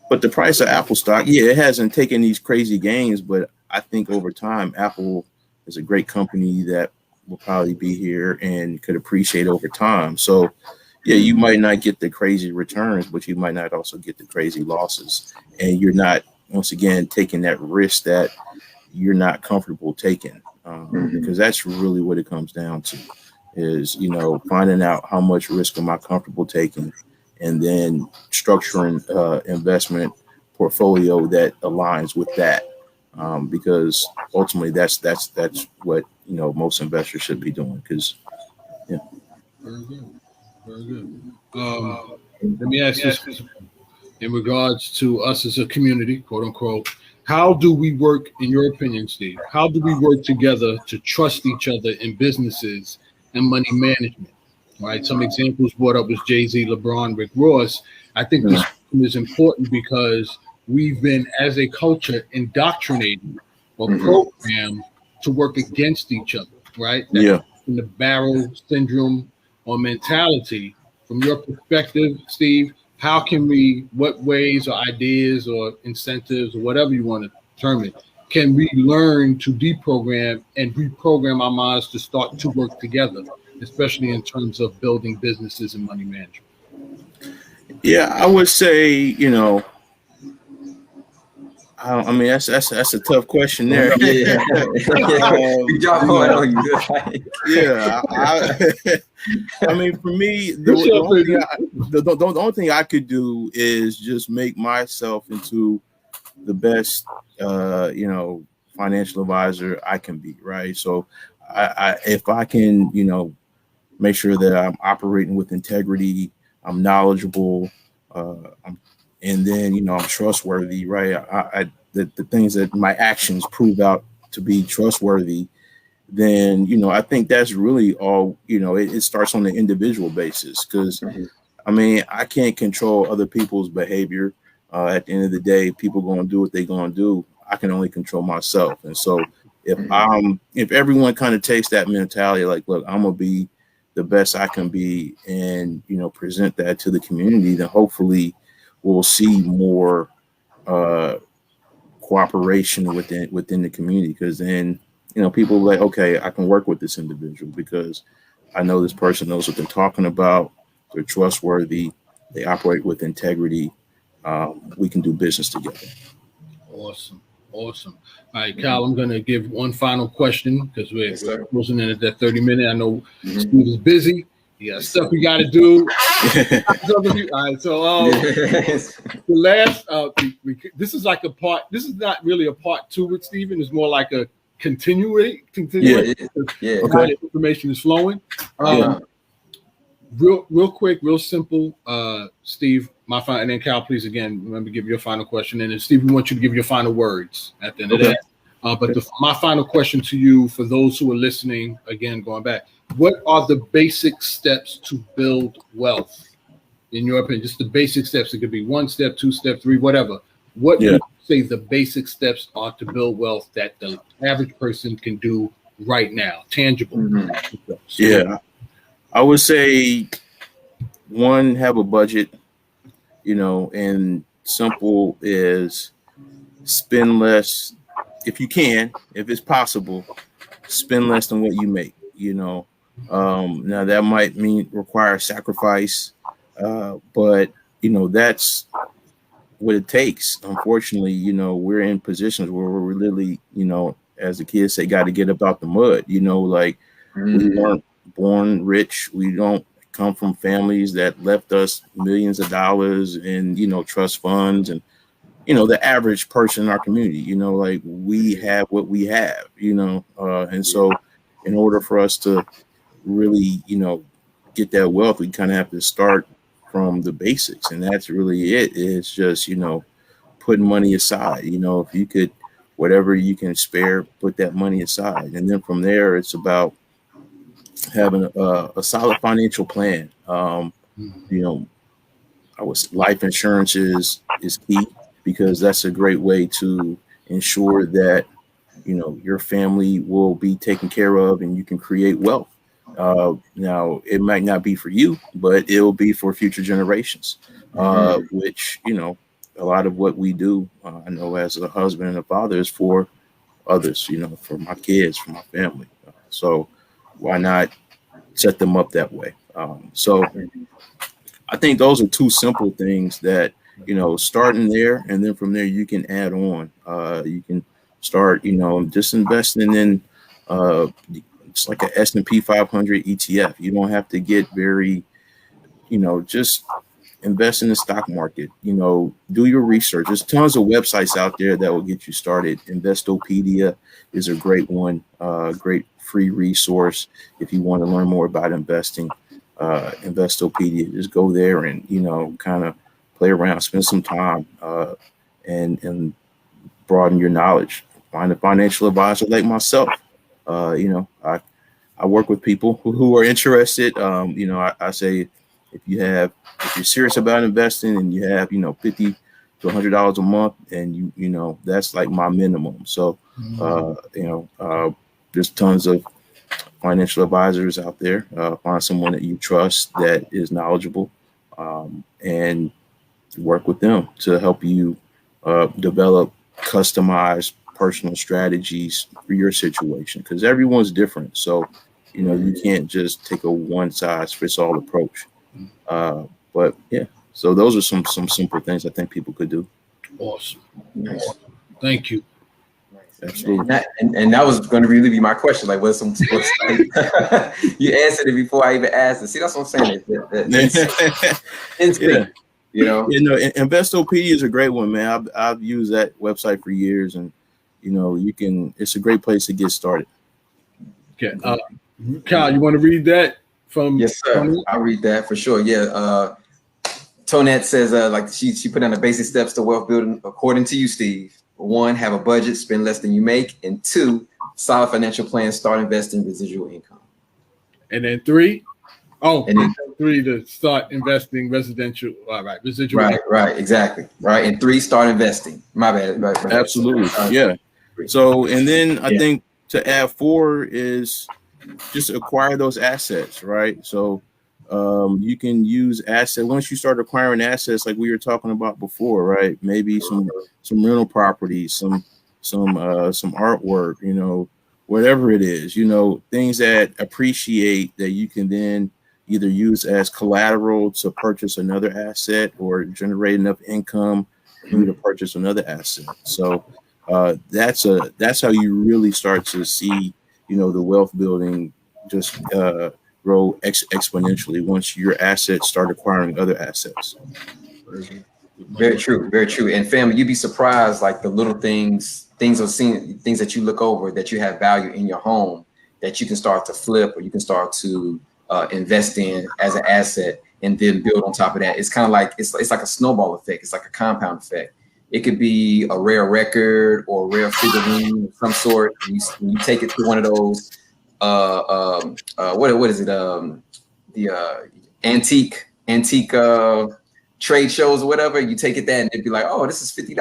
But the price of Apple stock, yeah, it hasn't taken these crazy gains, but I think over time, Apple is a great company that will probably be here and could appreciate over time. So yeah, you might not get the crazy returns, but you might not also get the crazy losses. And you're not once again, taking that risk that you're not comfortable taking, because that's really what it comes down to is, finding out how much risk am I comfortable taking, and then structuring investment portfolio that aligns with that. Because ultimately that's what, most investors should be doing. Because, yeah. Very good. Very good. Let me ask this in regards to us as a community, quote unquote. How do we work, in your opinion, Steve? How do we work together to trust each other in businesses and money management? Right. Some examples brought up was Jay-Z, LeBron, Rick Ross. I think this is important because we've been, as a culture, indoctrinated or programmed to work against each other. Right. That's in the barrel syndrome or mentality. From your perspective, Steve, how can we, what ways or ideas or incentives or whatever you want to term it, can we learn to deprogram and reprogram our minds to start to work together, especially in terms of building businesses and money management? Yeah, I would say, I mean, that's a tough question there. Yeah. I mean, for me, the only thing I could do is just make myself into the best, financial advisor I can be, right? So, if I can, make sure that I'm operating with integrity, I'm knowledgeable, and then, I'm trustworthy, right? The things that my actions prove out to be trustworthy, then, I think that's really all, it starts on the individual basis. Because, I mean, I can't control other people's behavior. At the end of the day, people going to do what they're going to do. I can only control myself. And so if everyone kind of takes that mentality, like, look, I'm going to be the best I can be, and, present that to the community, then hopefully we'll see more cooperation within the community. Because then, people are like, okay, I can work with this individual because I know this person knows what they're talking about. They're trustworthy. They operate with integrity. We can do business together. Awesome. All right, Kyle, I'm going to give one final question because we're closing in at that 30-minute. I know Steve is busy. You got stuff you got to do. All right, so the last, this is like a part. This is not really a part two with Steven. It's more like a continuing. Yeah. Okay. Information is flowing. Real quick, real simple. Steve, and then Cal, please again remember to give your final question. And then Steve, we want you to give your final words at the end of that. But my final question to you, for those who are listening, again going back, what are the basic steps to build wealth? In your opinion, just the basic steps. It could be 1 step, 2 step, 3, whatever. What do you say the basic steps are to build wealth that the average person can do right now, tangible? Yeah, I would say 1, have a budget, and simple is spend less if you can, if it's possible, spend less than what you make, Now that might require sacrifice, but that's what it takes. Unfortunately, we're in positions where we're literally, as the kids say, got to get up out the mud. We weren't born rich. We don't come from families that left us millions of dollars in, trust funds, and the average person in our community. Like, we have what we have. And so in order for us to really, get that wealth, we kind of have to start from the basics, and that's really it. It's just, putting money aside. If you could, whatever you can spare, put that money aside, and then from there, it's about having a solid financial plan. Life insurance is key, because that's a great way to ensure that your family will be taken care of and you can create wealth. Now, it might not be for you, but it'll be for future generations, which, a lot of what we do, I know as a husband and a father, is for others, for my kids, for my family. So why not set them up that way? So I think those are 2 simple things that starting there, and then from there you can add on. You can start, just investing in it's like a S&P 500 ETF. You don't have to get very, just invest in the stock market. Do your research. There's tons of websites out there that will get you started. Investopedia is a great one, great free resource if you want to learn more about investing. Investopedia, just go there and kind of play around, spend some time, and broaden your knowledge. Find a financial advisor like myself. I work with people who are interested. I say if you're serious about investing and you have $50 to $100 a month, and that's like my minimum. So there's tons of financial advisors out there. Find someone that you trust that is knowledgeable, and work with them to help you develop customized personal strategies for your situation, because everyone's different. So you can't just take a one size fits all approach. But yeah, so those are some simple things I think people could do. Awesome. Thank you. Absolutely. And that was going to really be my question. Like, what's you answered it before I even asked it. See, that's what I'm saying. Instinct, Investopedia is a great one, man. I've used that website for years, and it's a great place to get started. Okay. Kyle, you want to read that from? Yes, sir. Tony? I'll read that for sure. Yeah. Tonette says, like she put down the basic steps to wealth building according to you, Steve. 1, have a budget, spend less than you make, and 2, solid financial plan, start investing residual income. And then 3, and then 3 to start investing residential. All right, residual. Right, exactly. Right, and 3, start investing. My bad. Right. Absolutely, yeah. So, and then I think to add 4 is just acquire those assets, right? So you can use assets once you start acquiring assets, like we were talking about before, right? Maybe some rental properties, some artwork, whatever it is, things that appreciate that you can then either use as collateral to purchase another asset or generate enough income for you to purchase another asset. So that's how you really start to see, the wealth building just grow exponentially once your assets start acquiring other assets. Very true. And family, you'd be surprised, like the little things that you look over that you have value in your home that you can start to flip, or you can start to invest in as an asset, and then build on top of that. It's kind of like it's like a snowball effect. It's like a compound effect. It could be a rare record or a rare figurine of some sort. You take it to one of those what is it? The antique trade shows or whatever. You take it there and it'd be like, oh, this is $50.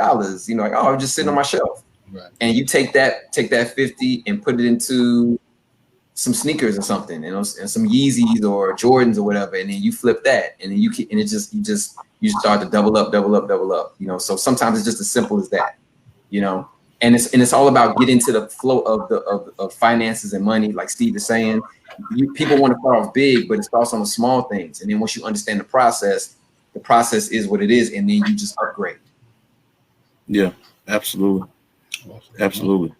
Like, oh, it's just sitting on my shelf. Right. And you take that 50 and put it into some sneakers or something, and some Yeezys or Jordans or whatever, and then you flip that, and then you start to double up. So sometimes it's just as simple as that, And it's all about getting to the flow of finances and money, like Steve is saying. People want to start off big, but it starts on the small things, and then once you understand the process is what it is, and then you just upgrade. Yeah, absolutely. Absolutely.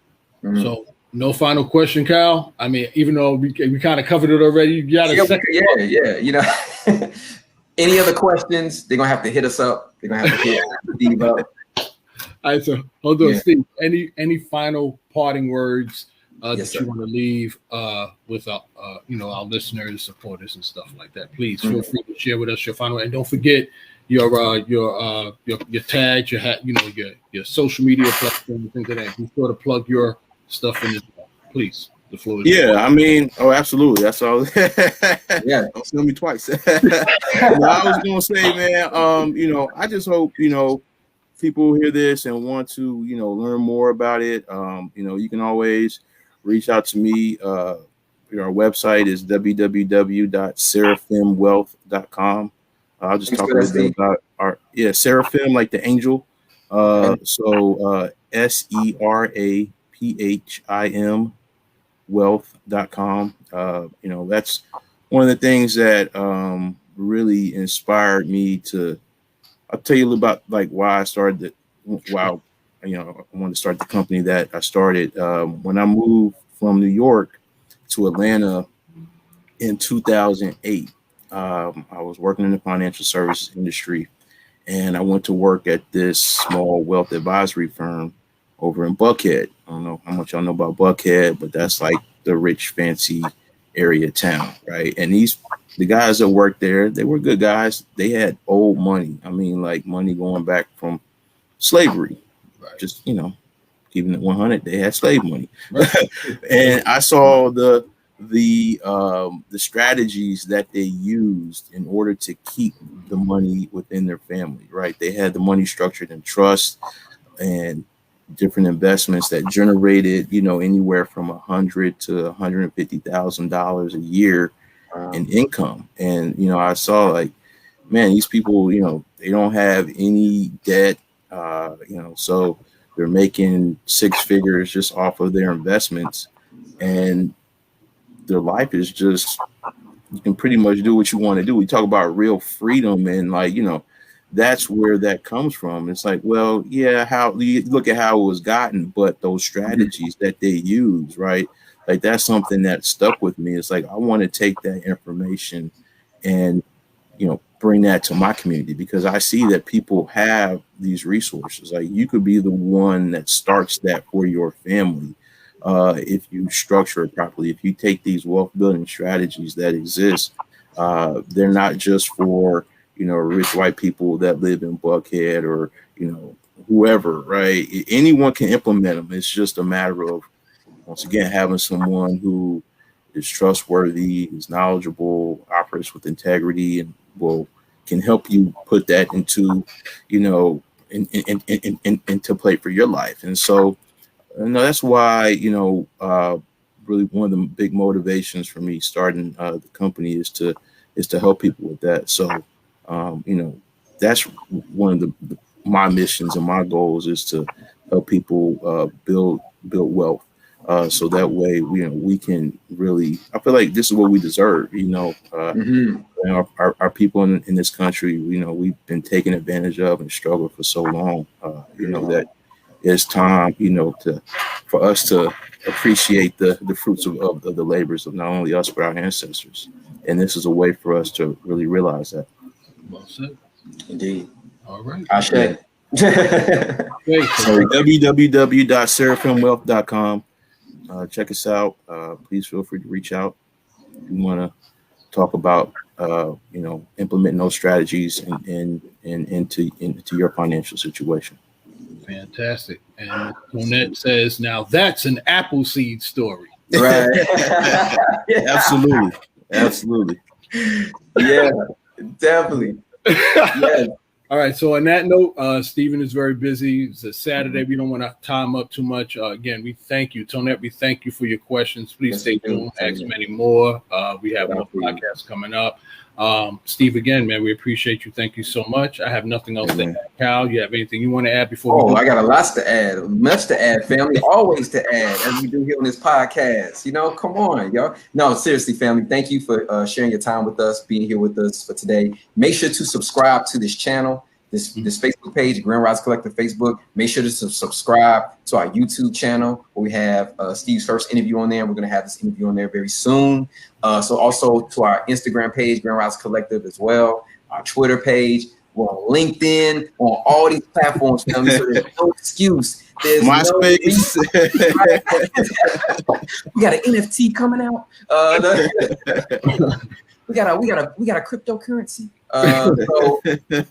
Mm-hmm. So no final question, Kyle. I mean, even though we kind of covered it already, you got a second. Yeah. Any other questions? They're gonna have to hit us up. They're gonna have to hit Steve up. All right, so hold on, Steve. Any final parting words that you want to leave with our listeners, supporters, and stuff like that? Please feel free to share with us your final. And don't forget your tags, your social media platforms, things like that. Be sure to plug your stuff in. Please, the floor is yours. I mean, absolutely. That's all. Yeah, don't sell me twice. I was gonna say, man. I just hope people hear this and want to learn more about it. You can always reach out to me. Our website is www.seraphimwealth.com. I'll just talk a little bit about our Seraphim, like the angel. So SERAPHIM wealth.com. That's one of the things that really inspired me to I'll tell you a little about like why I started it. Wow, I wanted to start the company that I started when I moved from New York to Atlanta in 2008. I was working in the financial services industry, and I went to work at this small wealth advisory firm over in Buckhead. I don't know how much y'all know about Buckhead, but that's like the rich, fancy area town, right? And the guys that worked there, they were good guys. They had old money. I mean, like money going back from slavery. Right. Just, keeping it 100, they had slave money. Right. And I saw the strategies that they used in order to keep the money within their family, right? They had the money structured in trust and different investments that generated, anywhere from $100,000 to $150,000 a year in income. And, I saw like, man, these people, they don't have any debt, so they're making six figures just off of their investments, and their life is just, you can pretty much do what you want to do. We talk about real freedom, and like, that's where that comes from. It's like, well, yeah, how you look at how it was gotten, but those strategies that they use, right? Like that's something that stuck with me. It's like, I want to take that information and, bring that to my community, because I see that people have these resources. Like you could be the one that starts that for your family. If you structure it properly, if you take these wealth building strategies that exist, they're not just for, rich white people that live in Buckhead or, whoever, right? Anyone can implement them. It's just a matter of, once again, having someone who is trustworthy, is knowledgeable, operates with integrity, and can help you put that into, into play for your life. And so, that's why, really one of the big motivations for me starting the company is to help people with that. So, that's one of my missions and my goals is to help people build wealth. So that way, we can really, I feel like this is what we deserve, our people in this country, we've been taken advantage of and struggled for so long, that it's time, for us to appreciate the fruits of the labors of not only us, but our ancestors. And this is a way for us to really realize that. Well said. Indeed. All right. I should. So www.seraphimwealth.com. Check us out. Please feel free to reach out if you want to talk about implementing those strategies and into your financial situation. Fantastic. And Tonette says, now that's an Appleseed story. Right. Absolutely. Yeah, definitely. Yeah. All right. So on that note, Stephen is very busy. It's a Saturday. We don't want to tie him up too much. Again, we thank you, Tonette. We thank you for your questions. Please stay tuned. Ask many more. We have more podcasts coming up. Steve, again, man, we appreciate you. Thank you so much. I have nothing else to add. Cal, you have anything you want to add before? I got a lot to add. Much to add, family. Always to add, as we do here on this podcast. Come on, y'all. No, seriously, family. Thank you for sharing your time with us, being here with us for today. Make sure to subscribe to this channel, this Facebook page, Grand Rise Collective Facebook. Make sure to subscribe to our YouTube channel, where we have Steve's first interview on there. We're going to have this interview on there very soon. So also to our Instagram page, Grand Rise Collective as well, our Twitter page. We're on LinkedIn, on all these platforms, family. So there's no excuse. There's MySpace. We got an NFT coming out. We got a cryptocurrency.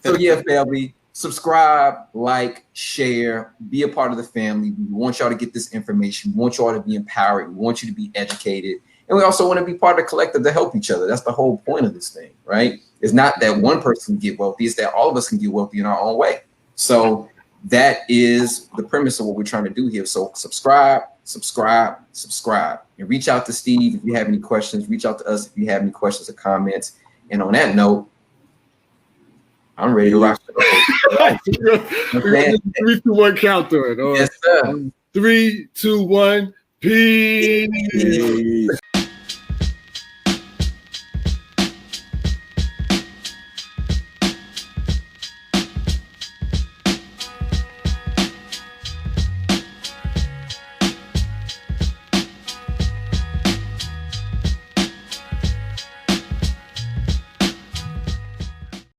So yeah, family. Subscribe, like, share, be a part of the family. We want y'all to get this information. We want y'all to be empowered. We want you to be educated. And we also want to be part of the collective to help each other. That's the whole point of this thing, right? It's not that one person can get wealthy. It's that all of us can get wealthy in our own way. So that is the premise of what we're trying to do here. So subscribe, and reach out to Steve if you have any questions. Reach out to us if you have any questions or comments. And on that note, I'm ready to rock. We're going to 3, 2, 1 count to it. Yes, sir. 3, 2, 1. Peace.